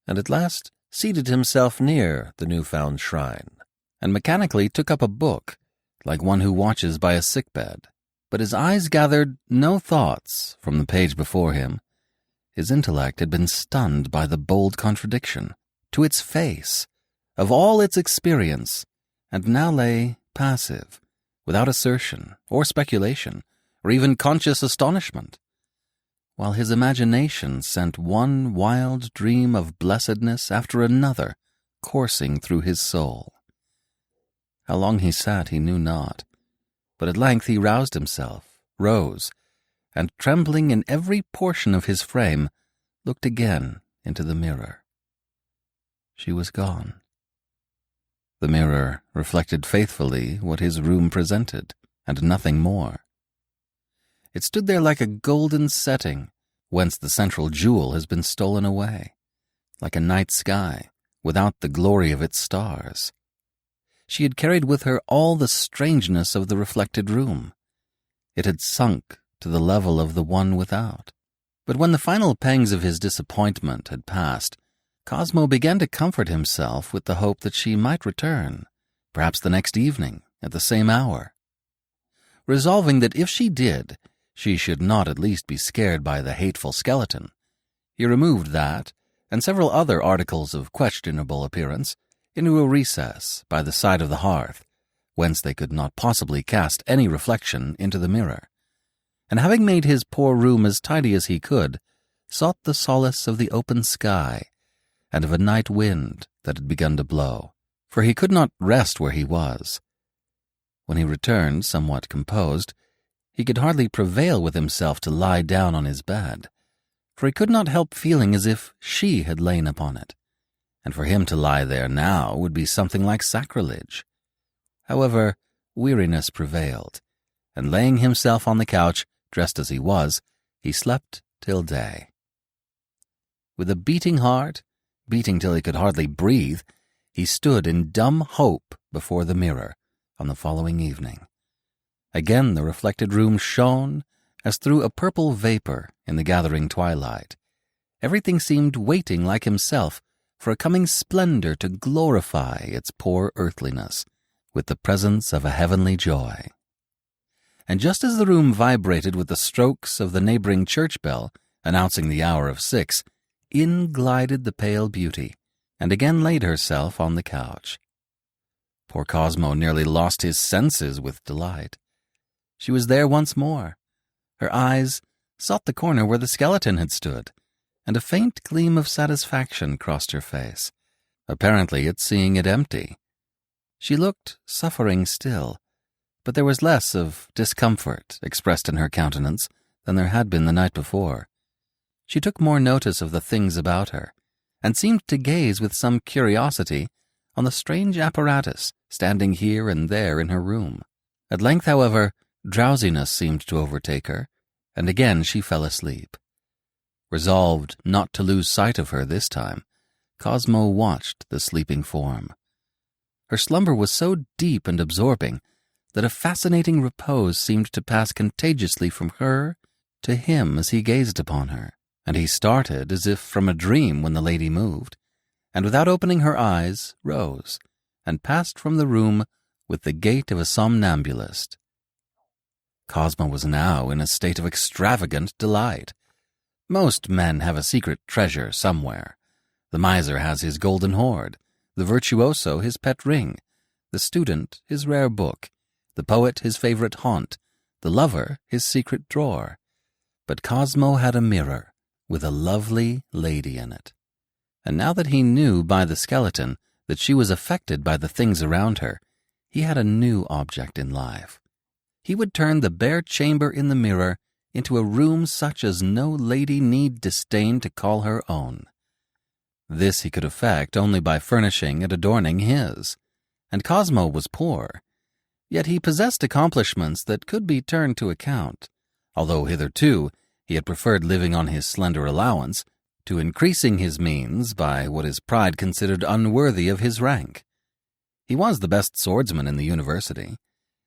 and at last seated himself near the new-found shrine, and mechanically took up a book, like one who watches by a sick-bed. But his eyes gathered no thoughts from the page before him. His intellect had been stunned by the bold contradiction, to its face, of all its experience, and now lay passive, without assertion or speculation, or even conscious astonishment, while his imagination sent one wild dream of blessedness after another coursing through his soul. How long he sat he knew not, but at length he roused himself, rose, and trembling in every portion of his frame, looked again into the mirror. She was gone. The mirror reflected faithfully what his room presented, and nothing more. It stood there like a golden setting, whence the central jewel has been stolen away, like a night sky, without the glory of its stars. She had carried with her all the strangeness of the reflected room. It had sunk to the level of the one without. But when the final pangs of his disappointment had passed, Cosmo began to comfort himself with the hope that she might return, perhaps the next evening, at the same hour. Resolving that if she did, she should not at least be scared by the hateful skeleton, he removed that, and several other articles of questionable appearance, into a recess by the side of the hearth, whence they could not possibly cast any reflection into the mirror, and having made his poor room as tidy as he could, sought the solace of the open sky and of a night wind that had begun to blow, for he could not rest where he was. When he returned somewhat composed, he could hardly prevail with himself to lie down on his bed, for he could not help feeling as if she had lain upon it, and for him to lie there now would be something like sacrilege. However, weariness prevailed, and laying himself on the couch, dressed as he was, he slept till day. With a beating heart, beating till he could hardly breathe, he stood in dumb hope before the mirror on the following evening. Again the reflected room shone as through a purple vapor in the gathering twilight. Everything seemed waiting like himself for a coming splendor to glorify its poor earthliness with the presence of a heavenly joy. And just as the room vibrated with the strokes of the neighboring church bell announcing the hour of 6, in glided the pale beauty, and again laid herself on the couch. Poor Cosmo nearly lost his senses with delight. She was there once more. Her eyes sought the corner where the skeleton had stood, and a faint gleam of satisfaction crossed her face, apparently at seeing it empty. She looked suffering still, but there was less of discomfort expressed in her countenance than there had been the night before. She took more notice of the things about her, and seemed to gaze with some curiosity on the strange apparatus standing here and there in her room. At length, however, drowsiness seemed to overtake her, and again she fell asleep. Resolved not to lose sight of her this time, Cosmo watched the sleeping form. Her slumber was so deep and absorbing that a fascinating repose seemed to pass contagiously from her to him as he gazed upon her, and he started as if from a dream when the lady moved, and without opening her eyes, rose, and passed from the room with the gait of a somnambulist. Cosmo was now in a state of extravagant delight. Most men have a secret treasure somewhere. The miser has his golden hoard, the virtuoso his pet ring, the student his rare book, the poet his favorite haunt, the lover his secret drawer. But Cosmo had a mirror with a lovely lady in it. And now that he knew by the skeleton that she was affected by the things around her, he had a new object in life. He would turn the bare chamber in the mirror into a room such as no lady need disdain to call her own. This he could effect only by furnishing and adorning his, and Cosmo was poor, yet he possessed accomplishments that could be turned to account, although hitherto he had preferred living on his slender allowance to increasing his means by what his pride considered unworthy of his rank. He was the best swordsman in the university,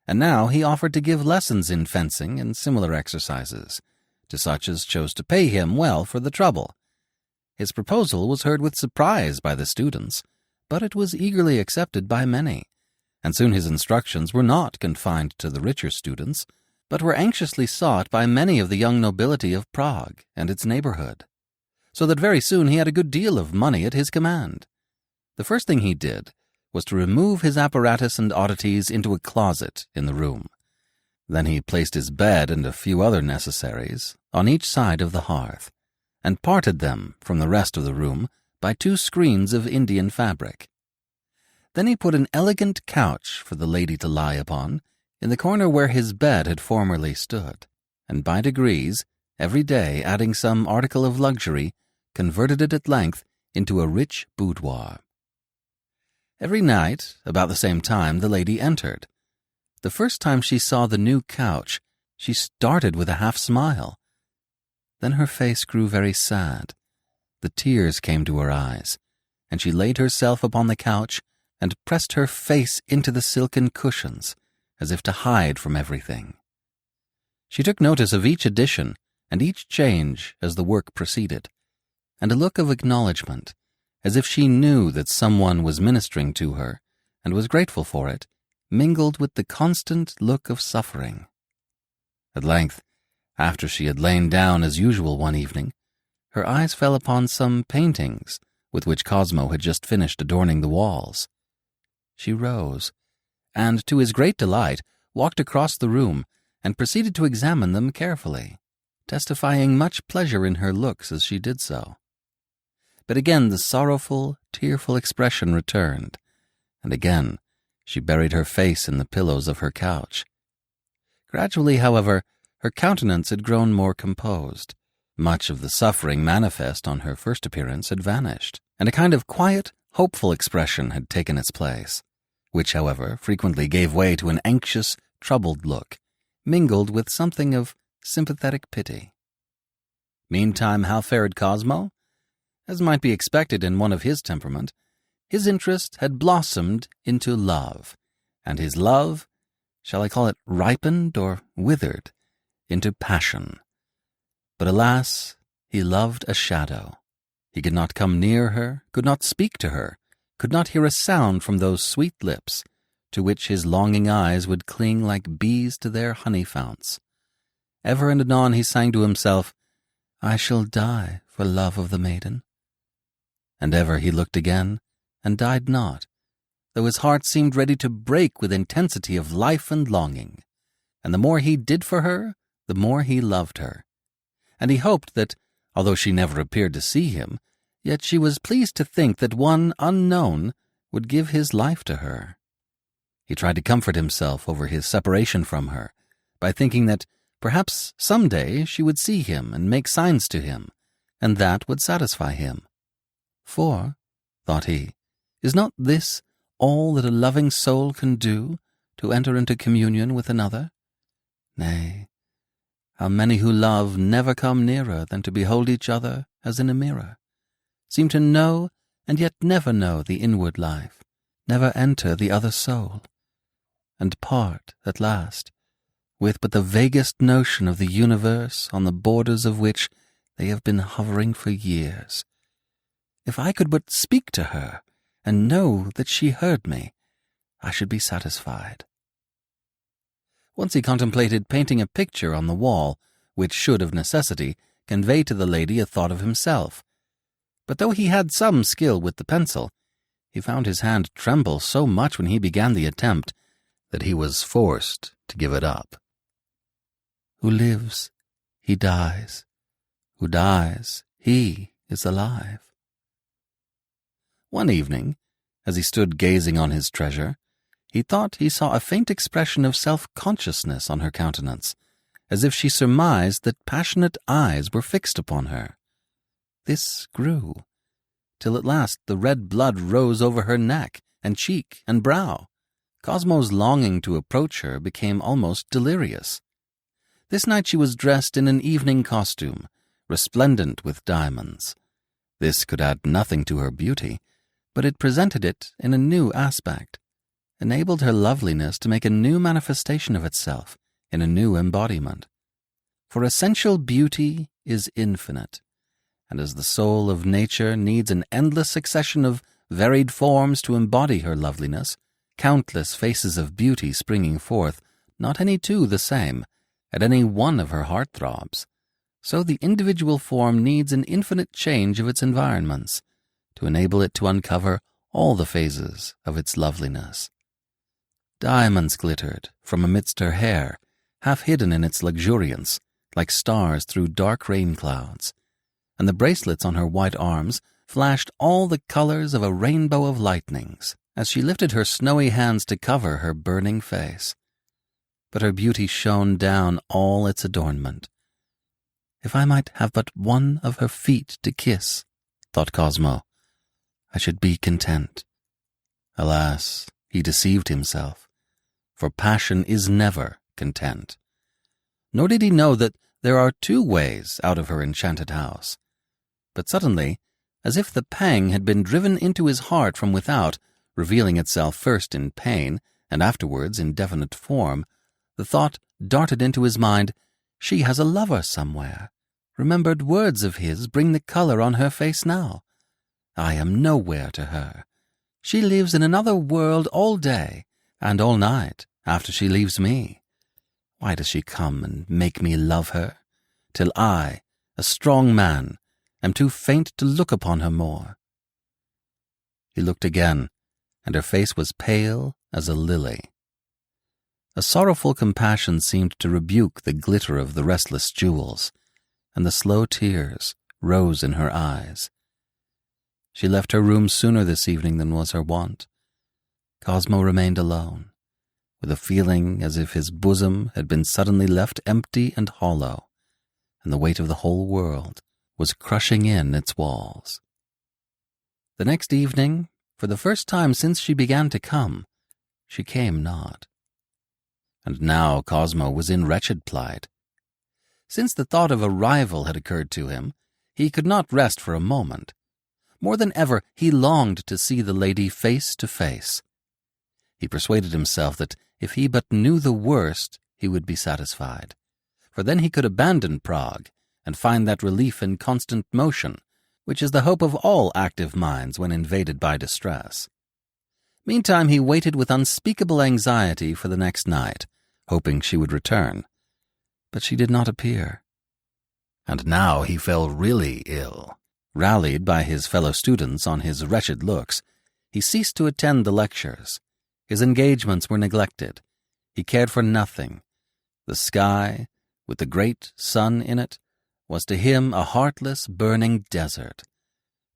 and now he offered to give lessons in fencing and similar exercises to such as chose to pay him well for the trouble. His proposal was heard with surprise by the students, but it was eagerly accepted by many, and soon his instructions were not confined to the richer students, but were anxiously sought by many of the young nobility of Prague and its neighborhood, so that very soon he had a good deal of money at his command. The first thing he did was to remove his apparatus and oddities into a closet in the room. Then he placed his bed and a few other necessaries on each side of the hearth, and parted them from the rest of the room by 2 screens of Indian fabric. Then he put an elegant couch for the lady to lie upon in the corner where his bed had formerly stood, and by degrees, every day adding some article of luxury, converted it at length into a rich boudoir. Every night, about the same time, the lady entered. The first time she saw the new couch, she started with a half-smile. Then her face grew very sad. The tears came to her eyes, and she laid herself upon the couch and pressed her face into the silken cushions, as if to hide from everything. She took notice of each addition and each change as the work proceeded, and a look of acknowledgment, as if she knew that someone was ministering to her and was grateful for it, mingled with the constant look of suffering. At length, after she had lain down as usual one evening, her eyes fell upon some paintings with which Cosmo had just finished adorning the walls. She rose, and to his great delight walked across the room and proceeded to examine them carefully, testifying much pleasure in her looks as she did so. But again the sorrowful, tearful expression returned, and again she buried her face in the pillows of her couch. Gradually, however, her countenance had grown more composed. Much of the suffering manifest on her first appearance had vanished, and a kind of quiet, hopeful expression had taken its place, which, however, frequently gave way to an anxious, troubled look, mingled with something of sympathetic pity. Meantime, how fared Cosmo? As might be expected in one of his temperament, his interest had blossomed into love, and his love, shall I call it ripened or withered, into passion. But alas, he loved a shadow. He could not come near her, could not speak to her, could not hear a sound from those sweet lips, to which his longing eyes would cling like bees to their honey founts. Ever and anon he sang to himself, "I shall die for love of the maiden." And ever he looked again, and died not, though his heart seemed ready to break with intensity of life and longing. And the more he did for her, the more he loved her. And he hoped that, although she never appeared to see him, yet she was pleased to think that one unknown would give his life to her. He tried to comfort himself over his separation from her, by thinking that perhaps some day she would see him and make signs to him, and that would satisfy him. For, thought he, is not this all that a loving soul can do, to enter into communion with another? Nay, how many who love never come nearer than to behold each other as in a mirror, seem to know and yet never know the inward life, never enter the other soul, and part at last with but the vaguest notion of the universe on the borders of which they have been hovering for years. If I could but speak to her and know that she heard me, I should be satisfied. Once he contemplated painting a picture on the wall, which should of necessity convey to the lady a thought of himself. But though he had some skill with the pencil, he found his hand tremble so much when he began the attempt that he was forced to give it up. Who lives, he dies. Who dies, he is alive. One evening, as he stood gazing on his treasure, he thought he saw a faint expression of self-consciousness on her countenance, as if she surmised that passionate eyes were fixed upon her. This grew, till at last the red blood rose over her neck and cheek and brow. Cosmo's longing to approach her became almost delirious. This night she was dressed in an evening costume, resplendent with diamonds. This could add nothing to her beauty, but it presented it in a new aspect, enabled her loveliness to make a new manifestation of itself in a new embodiment. For essential beauty is infinite, and as the soul of nature needs an endless succession of varied forms to embody her loveliness, countless faces of beauty springing forth, not any two the same, at any one of her heart-throbs, so the individual form needs an infinite change of its environments to enable it to uncover all the phases of its loveliness. Diamonds glittered from amidst her hair, half hidden in its luxuriance, like stars through dark rain clouds, and the bracelets on her white arms flashed all the colors of a rainbow of lightnings as she lifted her snowy hands to cover her burning face. But her beauty shone down all its adornment. If I might have but one of her feet to kiss, thought Cosmo, I should be content. Alas, he deceived himself, for passion is never content. Nor did he know that there are two ways out of her enchanted house. But suddenly, as if the pang had been driven into his heart from without, revealing itself first in pain and afterwards in definite form, the thought darted into his mind, she has a lover somewhere. Remembered words of his bring the color on her face now. I am nowhere to her. She lives in another world all day and all night after she leaves me. Why does she come and make me love her, till I, a strong man, am too faint to look upon her more? He looked again, and her face was pale as a lily. A sorrowful compassion seemed to rebuke the glitter of the restless jewels, and the slow tears rose in her eyes. She left her room sooner this evening than was her wont. Cosmo remained alone, with a feeling as if his bosom had been suddenly left empty and hollow, and the weight of the whole world was crushing in its walls. The next evening, for the first time since she began to come, she came not. And now Cosmo was in wretched plight. Since the thought of a rival had occurred to him, he could not rest for a moment. More than ever, he longed to see the lady face to face. He persuaded himself that if he but knew the worst, he would be satisfied, for then he could abandon Prague and find that relief in constant motion, which is the hope of all active minds when invaded by distress. Meantime, he waited with unspeakable anxiety for the next night, hoping she would return. But she did not appear. And now he fell really ill. Rallied by his fellow students on his wretched looks, he ceased to attend the lectures. His engagements were neglected. He cared for nothing. The sky, with the great sun in it, was to him a heartless, burning desert.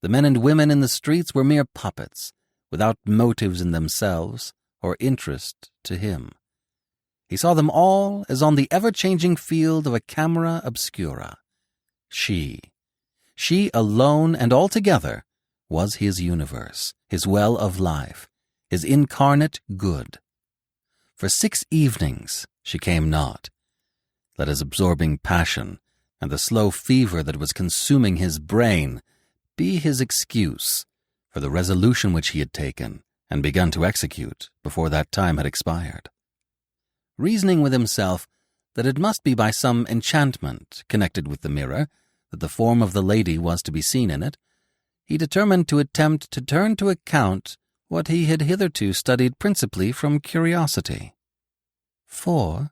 The men and women in the streets were mere puppets, without motives in themselves or interest to him. He saw them all as on the ever-changing field of a camera obscura. She She alone and altogether was his universe, his well of life, his incarnate good. For 6 evenings she came not. Let his absorbing passion and the slow fever that was consuming his brain be his excuse for the resolution which he had taken and begun to execute before that time had expired. Reasoning with himself that it must be by some enchantment connected with the mirror that the form of the lady was to be seen in it, he determined to attempt to turn to account what he had hitherto studied principally from curiosity. For,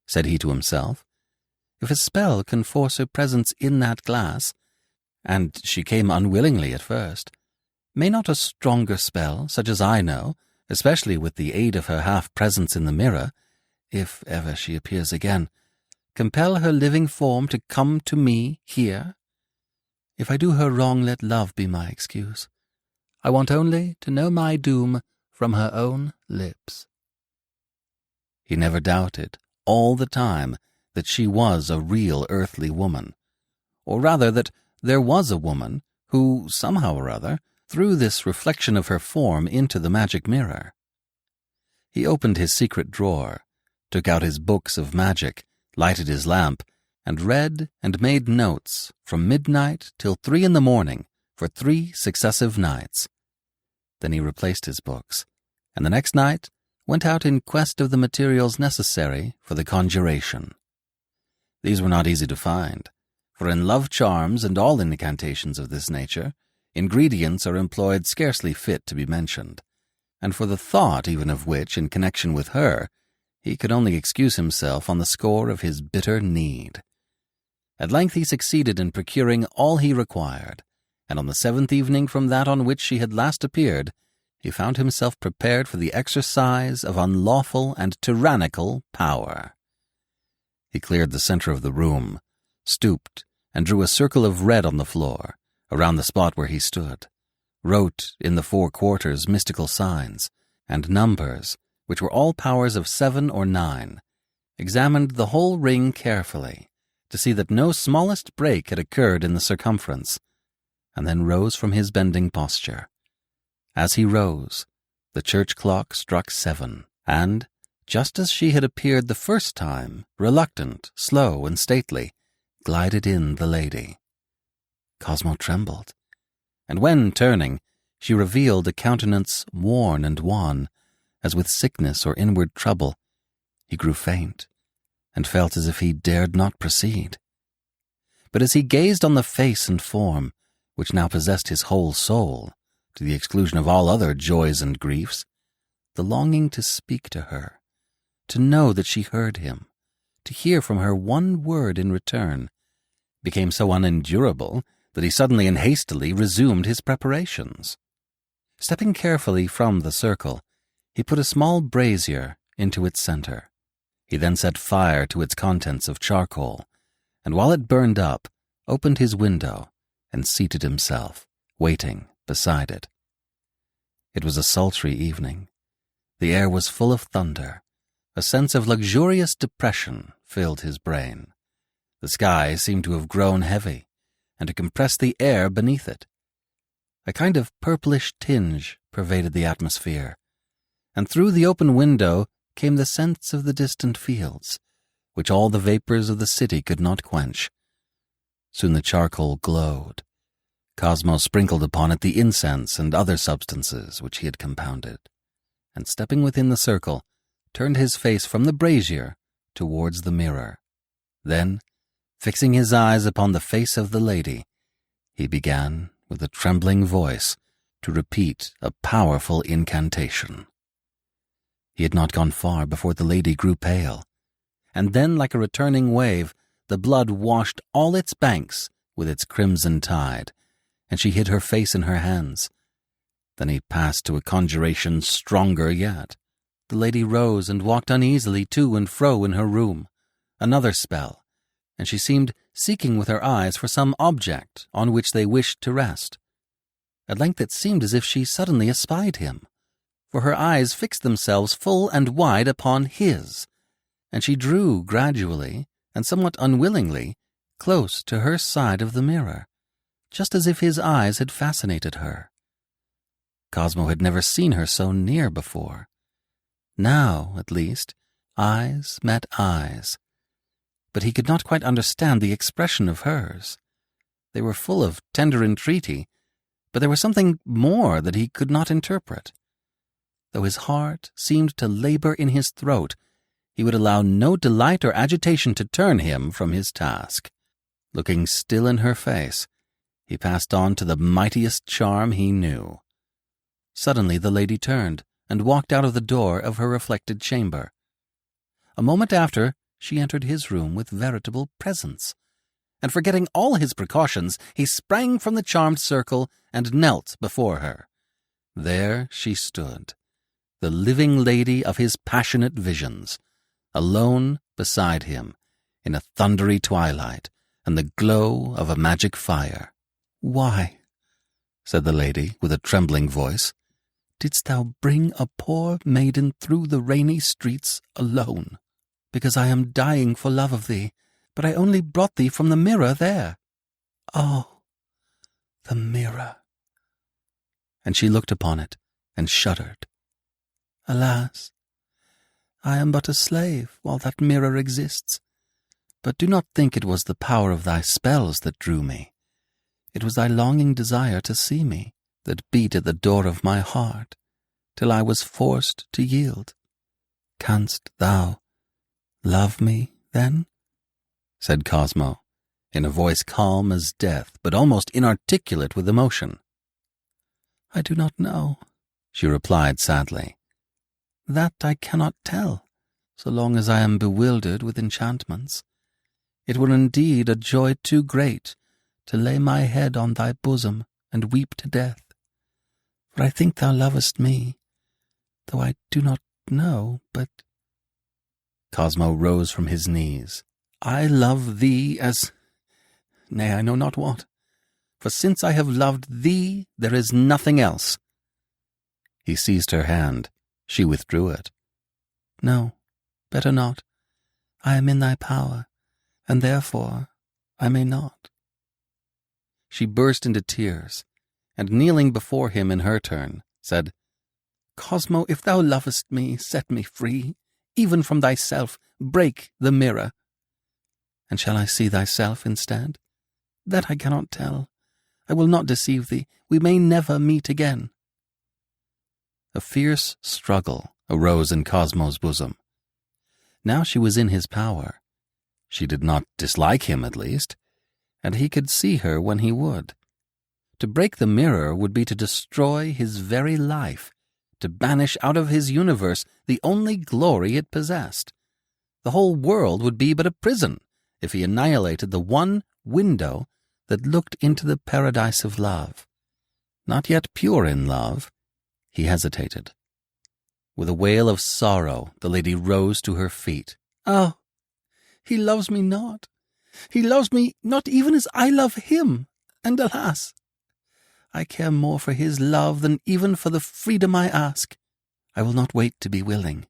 said he to himself, if a spell can force her presence in that glass, and she came unwillingly at first, may not a stronger spell, such as I know, especially with the aid of her half-presence in the mirror, if ever she appears again, compel her living form to come to me here? If I do her wrong, let love be my excuse. I want only to know my doom from her own lips. He never doubted, all the time, that she was a real earthly woman, or rather that there was a woman who, somehow or other, threw this reflection of her form into the magic mirror. He opened his secret drawer, took out his books of magic, lighted his lamp, and read and made notes from midnight till 3 a.m. for 3 successive nights. Then he replaced his books, and the next night went out in quest of the materials necessary for the conjuration. These were not easy to find, for in love charms and all incantations of this nature, ingredients are employed scarcely fit to be mentioned, and for the thought even of which, in connection with her, he could only excuse himself on the score of his bitter need. At length he succeeded in procuring all he required, and on the 7th evening from that on which she had last appeared, he found himself prepared for the exercise of unlawful and tyrannical power. He cleared the center of the room, stooped, and drew a circle of red on the floor, around the spot where he stood, wrote in the 4 quarters mystical signs, and numbers, which were all powers of 7 or 9, examined the whole ring carefully, to see that no smallest break had occurred in the circumference, and then rose from his bending posture. As he rose, the church clock struck 7, and, just as she had appeared the first time, reluctant, slow, and stately, glided in the lady. Cosmo trembled, and when, turning, she revealed a countenance worn and wan, as with sickness or inward trouble, he grew faint, and felt as if he dared not proceed. But as he gazed on the face and form, which now possessed his whole soul, to the exclusion of all other joys and griefs, the longing to speak to her, to know that she heard him, to hear from her one word in return, became so unendurable that he suddenly and hastily resumed his preparations. Stepping carefully from the circle, he put a small brazier into its center. He then set fire to its contents of charcoal, and while it burned up, opened his window and seated himself, waiting beside it. It was a sultry evening. The air was full of thunder. A sense of luxurious depression filled his brain. The sky seemed to have grown heavy, and to compress the air beneath it. A kind of purplish tinge pervaded the atmosphere, and through the open window came the scents of the distant fields, which all the vapors of the city could not quench. Soon the charcoal glowed. Cosmo sprinkled upon it the incense and other substances which he had compounded, and stepping within the circle, turned his face from the brazier towards the mirror. Then, fixing his eyes upon the face of the lady, he began, with a trembling voice, to repeat a powerful incantation. He had not gone far before the lady grew pale, and then, like a returning wave, the blood washed all its banks with its crimson tide, and she hid her face in her hands. Then he passed to a conjuration stronger yet. The lady rose and walked uneasily to and fro in her room. Another spell, and she seemed seeking with her eyes for some object on which they wished to rest. At length it seemed as if she suddenly espied him, for her eyes fixed themselves full and wide upon his, and she drew gradually, and somewhat unwillingly, close to her side of the mirror, just as if his eyes had fascinated her. Cosmo had never seen her so near before. Now, at least, eyes met eyes. But he could not quite understand the expression of hers. They were full of tender entreaty, but there was something more that he could not interpret. Though his heart seemed to labor in his throat, he would allow no delight or agitation to turn him from his task. Looking still in her face, he passed on to the mightiest charm he knew. Suddenly the lady turned and walked out of the door of her reflected chamber. A moment after, she entered his room with veritable presence, and forgetting all his precautions, he sprang from the charmed circle and knelt before her. There she stood, the living lady of his passionate visions, alone beside him, in a thundery twilight and the glow of a magic fire. "Why," said the lady with a trembling voice, "didst thou bring a poor maiden through the rainy streets alone? Because I am dying for love of thee, but I only brought thee from the mirror there. Oh, the mirror!" And she looked upon it and shuddered. "Alas, I am but a slave while that mirror exists. But do not think it was the power of thy spells that drew me. It was thy longing desire to see me that beat at the door of my heart, till I was forced to yield. Canst thou love me, then?" said Cosmo, in a voice calm as death, but almost inarticulate with emotion. "I do not know," she replied sadly. "That I cannot tell, so long as I am bewildered with enchantments. It were indeed a joy too great to lay my head on thy bosom and weep to death. For I think thou lovest me, though I do not know, but—" Cosmo rose from his knees. "I love thee nay, I know not what. For since I have loved thee, there is nothing else." He seized her hand. She withdrew it. "No, better not. I am in thy power, and therefore I may not." She burst into tears, and kneeling before him in her turn, said, "Cosmo, if thou lovest me, set me free. Even from thyself, break the mirror." "And shall I see thyself instead?" "That I cannot tell. I will not deceive thee. We may never meet again." A fierce struggle arose in Cosmo's bosom. Now she was in his power. She did not dislike him, at least, and he could see her when he would. To break the mirror would be to destroy his very life, to banish out of his universe the only glory it possessed. The whole world would be but a prison if he annihilated the one window that looked into the paradise of love. Not yet pure in love, he hesitated. With a wail of sorrow, the lady rose to her feet. "Oh, he loves me not. He loves me not even as I love him, and alas, I care more for his love than even for the freedom I ask." "I will not wait to be willing,"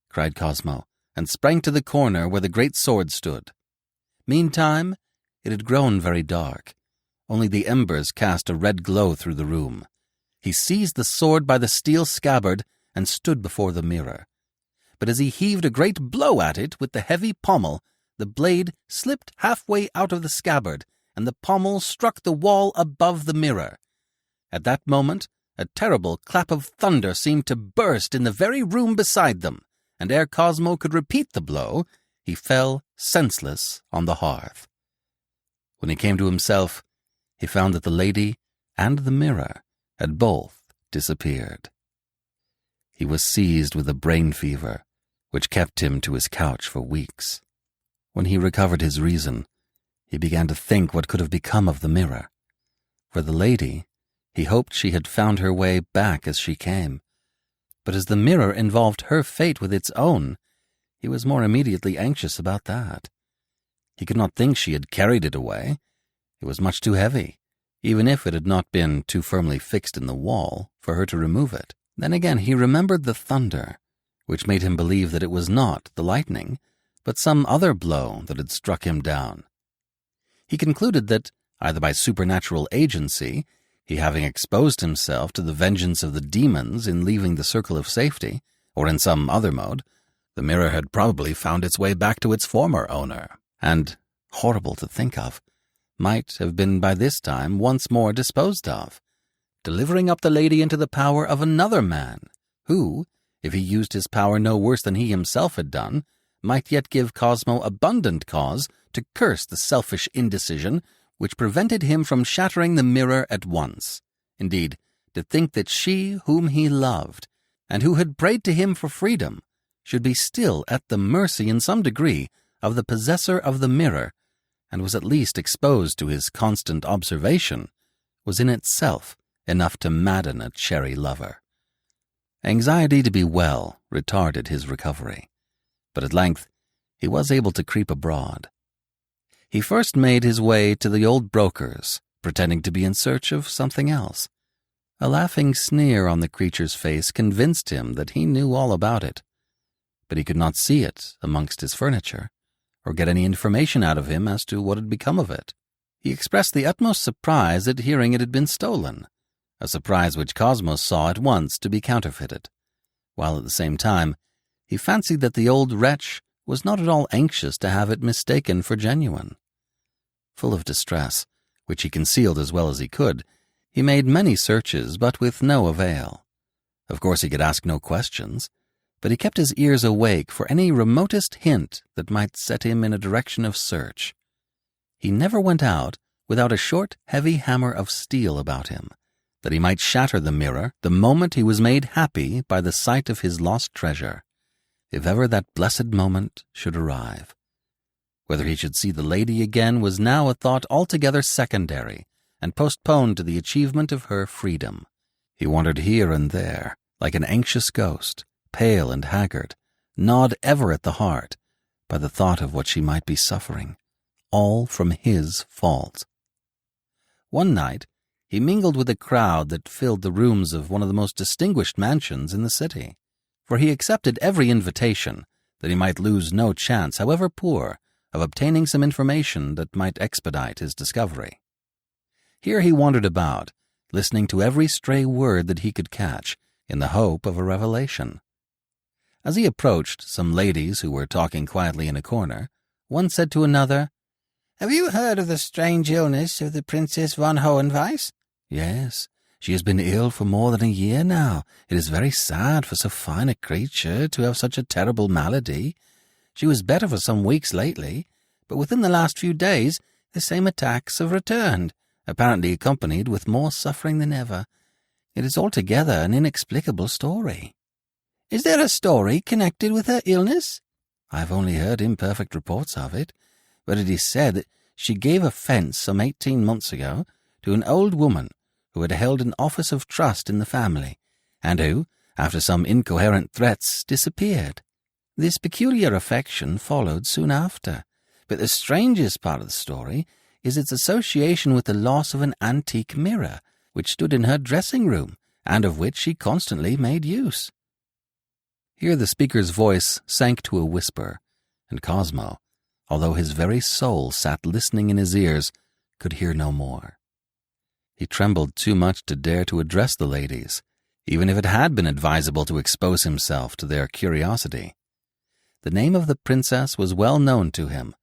cried Cosmo, and sprang to the corner where the great sword stood. Meantime, it had grown very dark. Only the embers cast a red glow through the room. He seized the sword by the steel scabbard and stood before the mirror. But as he heaved a great blow at it with the heavy pommel, the blade slipped halfway out of the scabbard, and the pommel struck the wall above the mirror. At that moment, a terrible clap of thunder seemed to burst in the very room beside them, and ere Cosmo could repeat the blow, he fell senseless on the hearth. When he came to himself, he found that the lady and the mirror had both disappeared. He was seized with a brain fever, which kept him to his couch for weeks. When he recovered his reason, he began to think what could have become of the mirror. For the lady, he hoped she had found her way back as she came. But as the mirror involved her fate with its own, he was more immediately anxious about that. He could not think she had carried it away. It was much too heavy, even if it had not been too firmly fixed in the wall for her to remove it. Then again he remembered the thunder, which made him believe that it was not the lightning, but some other blow that had struck him down. He concluded that, either by supernatural agency, he having exposed himself to the vengeance of the demons in leaving the circle of safety, or in some other mode, the mirror had probably found its way back to its former owner, and, horrible to think of, might have been by this time once more disposed of, delivering up the lady into the power of another man, who, if he used his power no worse than he himself had done, might yet give Cosmo abundant cause to curse the selfish indecision which prevented him from shattering the mirror at once. Indeed, to think that she whom he loved, and who had prayed to him for freedom, should be still at the mercy in some degree of the possessor of the mirror, and was at least exposed to his constant observation, was in itself enough to madden a cherry lover. Anxiety to be well retarded his recovery, but at length he was able to creep abroad. He first made his way to the old broker's, pretending to be in search of something else. A laughing sneer on the creature's face convinced him that he knew all about it, but he could not see it amongst his furniture, or get any information out of him as to what had become of it. He expressed the utmost surprise at hearing it had been stolen, a surprise which Cosmos saw at once to be counterfeited, while at the same time he fancied that the old wretch was not at all anxious to have it mistaken for genuine. Full of distress, which he concealed as well as he could, he made many searches, but with no avail. Of course he could ask no questions, but he kept his ears awake for any remotest hint that might set him in a direction of search. He never went out without a short, heavy hammer of steel about him, that he might shatter the mirror the moment he was made happy by the sight of his lost treasure, if ever that blessed moment should arrive. Whether he should see the lady again was now a thought altogether secondary, and postponed to the achievement of her freedom. He wandered here and there, like an anxious ghost, pale and haggard, gnawed ever at the heart by the thought of what she might be suffering, all from his fault. One night he mingled with a crowd that filled the rooms of one of the most distinguished mansions in the city, for he accepted every invitation that he might lose no chance, however poor, of obtaining some information that might expedite his discovery. Here he wandered about, listening to every stray word that he could catch, in the hope of a revelation. As he approached some ladies who were talking quietly in a corner, one said to another, "Have you heard of the strange illness of the Princess von Hohenweiss?" "Yes, she has been ill for more than a year now. It is very sad for so fine a creature to have such a terrible malady. She was better for some weeks lately, but within the last few days the same attacks have returned, apparently accompanied with more suffering than ever. It is altogether an inexplicable story." "Is there a story connected with her illness?" "I have only heard imperfect reports of it, but it is said that she gave offence some 18 months ago to an old woman who had held an office of trust in the family, and who, after some incoherent threats, disappeared. This peculiar affection followed soon after, but the strangest part of the story is its association with the loss of an antique mirror which stood in her dressing-room, and of which she constantly made use." Here the speaker's voice sank to a whisper, and Cosmo, although his very soul sat listening in his ears, could hear no more. He trembled too much to dare to address the ladies, even if it had been advisable to expose himself to their curiosity. The name of the princess was well known to him,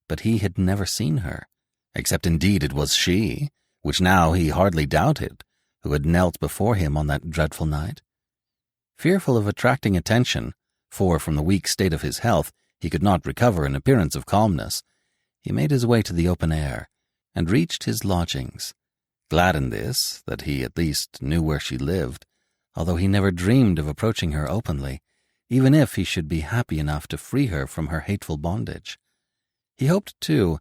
but he had never seen her, except indeed it was she, which now he hardly doubted, who had knelt before him on that dreadful night. Fearful of attracting attention, for from the weak state of his health he could not recover an appearance of calmness, he made his way to the open air, and reached his lodgings, glad in this, that he at least knew where she lived, although he never dreamed of approaching her openly, even if he should be happy enough to free her from her hateful bondage. He hoped, too,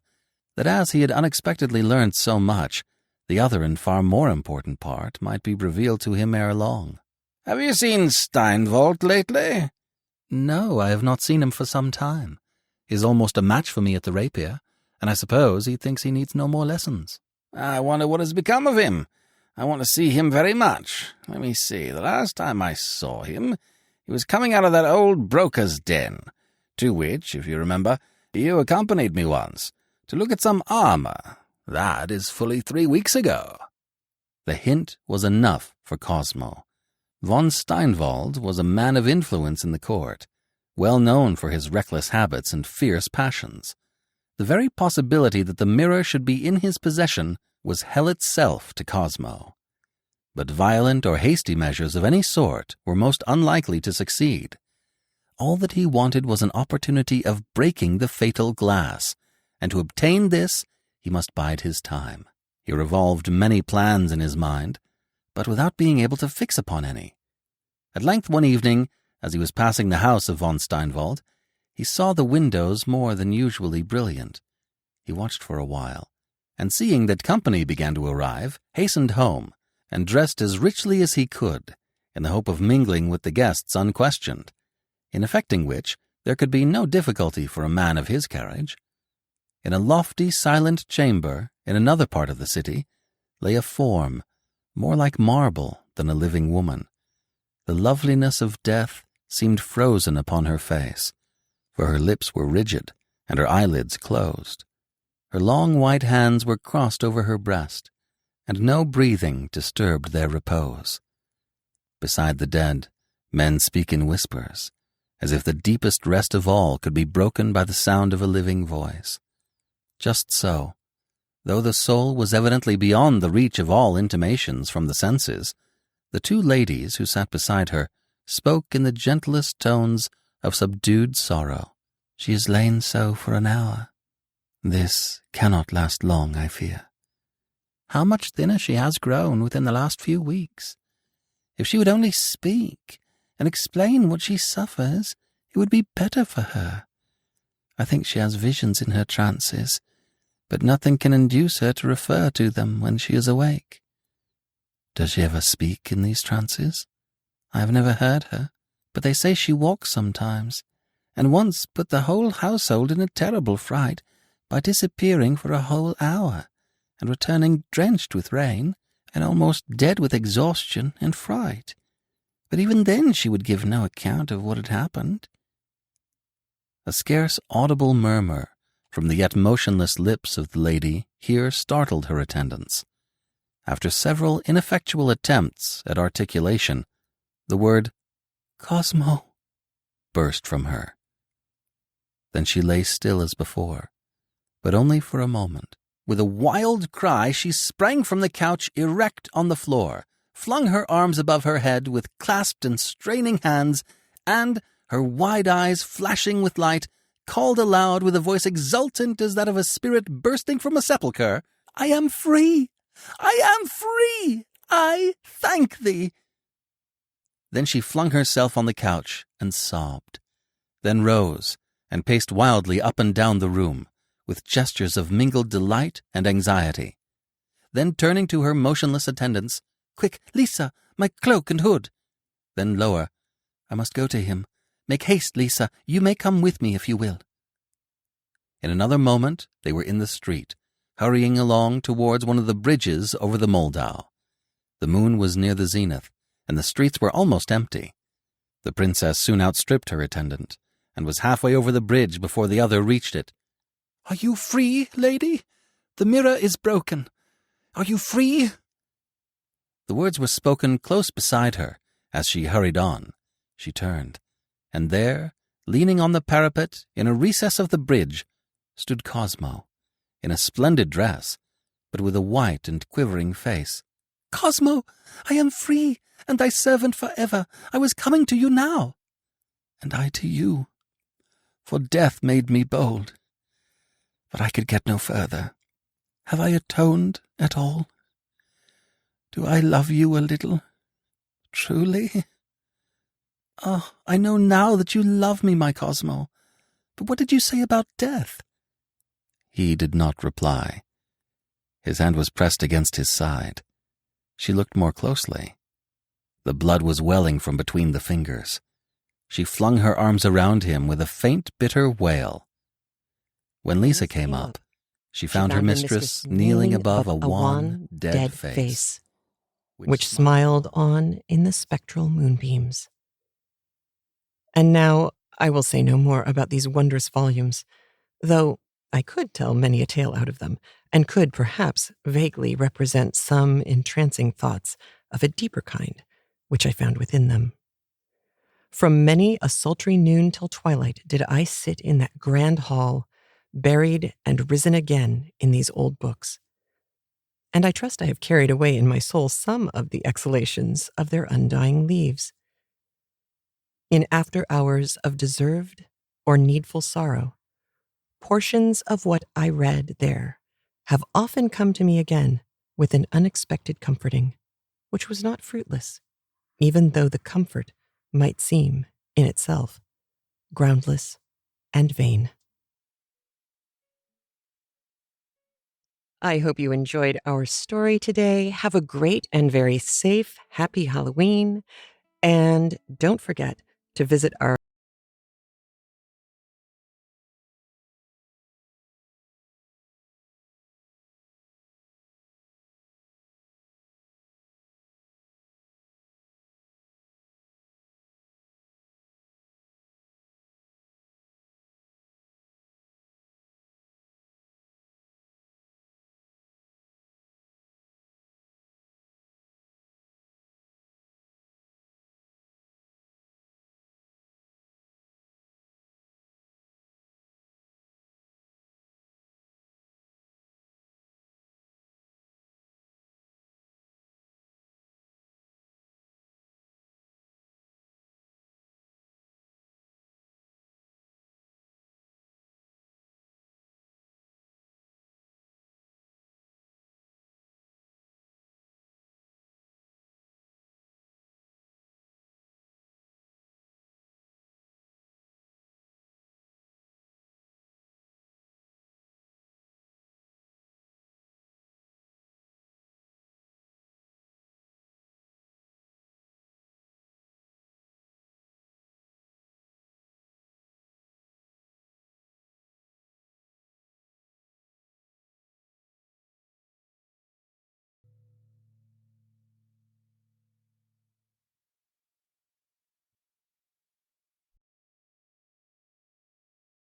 that as he had unexpectedly learned so much, the other and far more important part might be revealed to him ere long. "Have you seen Steinwald lately?" "No, I have not seen him for some time. He is almost a match for me at the rapier, and I suppose he thinks he needs no more lessons." "I wonder what has become of him. I want to see him very much. Let me see, the last time I saw him, he was coming out of that old broker's den, to which, if you remember, you accompanied me once, to look at some armor. That is fully 3 weeks ago. The hint was enough for Cosmo. Von Steinwald was a man of influence in the court, well known for his reckless habits and fierce passions. The very possibility that the mirror should be in his possession was hell itself to Cosmo. But violent or hasty measures of any sort were most unlikely to succeed. All that he wanted was an opportunity of breaking the fatal glass, and to obtain this he must bide his time. He revolved many plans in his mind, but without being able to fix upon any. At length one evening, as he was passing the house of von Steinwald, he saw the windows more than usually brilliant. He watched for a while, and seeing that company began to arrive, hastened home, and dressed as richly as he could, in the hope of mingling with the guests unquestioned, in effecting which there could be no difficulty for a man of his carriage. In a lofty, silent chamber in another part of the city lay a form, more like marble than a living woman. The loveliness of death seemed frozen upon her face, for her lips were rigid and her eyelids closed. Her long white hands were crossed over her breast, and no breathing disturbed their repose. Beside the dead, men speak in whispers, as if the deepest rest of all could be broken by the sound of a living voice. Just so, though the soul was evidently beyond the reach of all intimations from the senses, the two ladies who sat beside her spoke in the gentlest tones of subdued sorrow. She has lain so for an hour. This cannot last long, I fear. How much thinner she has grown within the last few weeks. If she would only speak and explain what she suffers, it would be better for her. I think she has visions in her trances, but nothing can induce her to refer to them when she is awake. Does she ever speak in these trances? I have never heard her, but they say she walks sometimes, and once put the whole household in a terrible fright by disappearing for a whole hour, and returning drenched with rain, and almost dead with exhaustion and fright. But even then she would give no account of what had happened. A scarce audible murmur from the yet motionless lips of the lady here startled her attendants. After several ineffectual attempts at articulation, the word "Cosmo" burst from her. Then she lay still as before, but only for a moment. With a wild cry, she sprang from the couch erect on the floor, flung her arms above her head with clasped and straining hands, and, her wide eyes flashing with light, called aloud with a voice exultant as that of a spirit bursting from a sepulchre, "I am free! I am free! I thank thee!" Then she flung herself on the couch and sobbed, then rose and paced wildly up and down the room, with gestures of mingled delight and anxiety. Then turning to her motionless attendants, "Quick, Lisa, my cloak and hood!" Then lower, "I must go to him. Make haste, Lisa, you may come with me if you will." In another moment they were in the street, hurrying along towards one of the bridges over the Moldau. The moon was near the zenith, and the streets were almost empty. The princess soon outstripped her attendant, and was halfway over the bridge before the other reached it. "Are you free, lady? The mirror is broken. Are you free?" The words were spoken close beside her. As she hurried on, she turned, and there, leaning on the parapet in a recess of the bridge, stood Cosmo, in a splendid dress, but with a white and quivering face. "Cosmo, I am free, and thy servant forever. I was coming to you now." "And I to you, for death made me bold. But I could get no further. Have I atoned at all? Do I love you a little? Truly? Ah, I know now that you love me, my Cosmo. But what did you say about death?" He did not reply. His hand was pressed against his side. She looked more closely. The blood was welling from between the fingers. She flung her arms around him with a faint, bitter wail. When Lisa came up, she found her mistress kneeling above a wan, dead face, which smiled on in the spectral moonbeams. And now I will say no more about these wondrous volumes, though I could tell many a tale out of them, and could perhaps vaguely represent some entrancing thoughts of a deeper kind, which I found within them. From many a sultry noon till twilight did I sit in that grand hall, buried and risen again in these old books. And I trust I have carried away in my soul some of the exhalations of their undying leaves. In after hours of deserved or needful sorrow, portions of what I read there have often come to me again with an unexpected comforting, which was not fruitless, even though the comfort might seem, in itself, groundless and vain. I hope you enjoyed our story today. Have a great and very safe, happy Halloween. And don't forget to visit our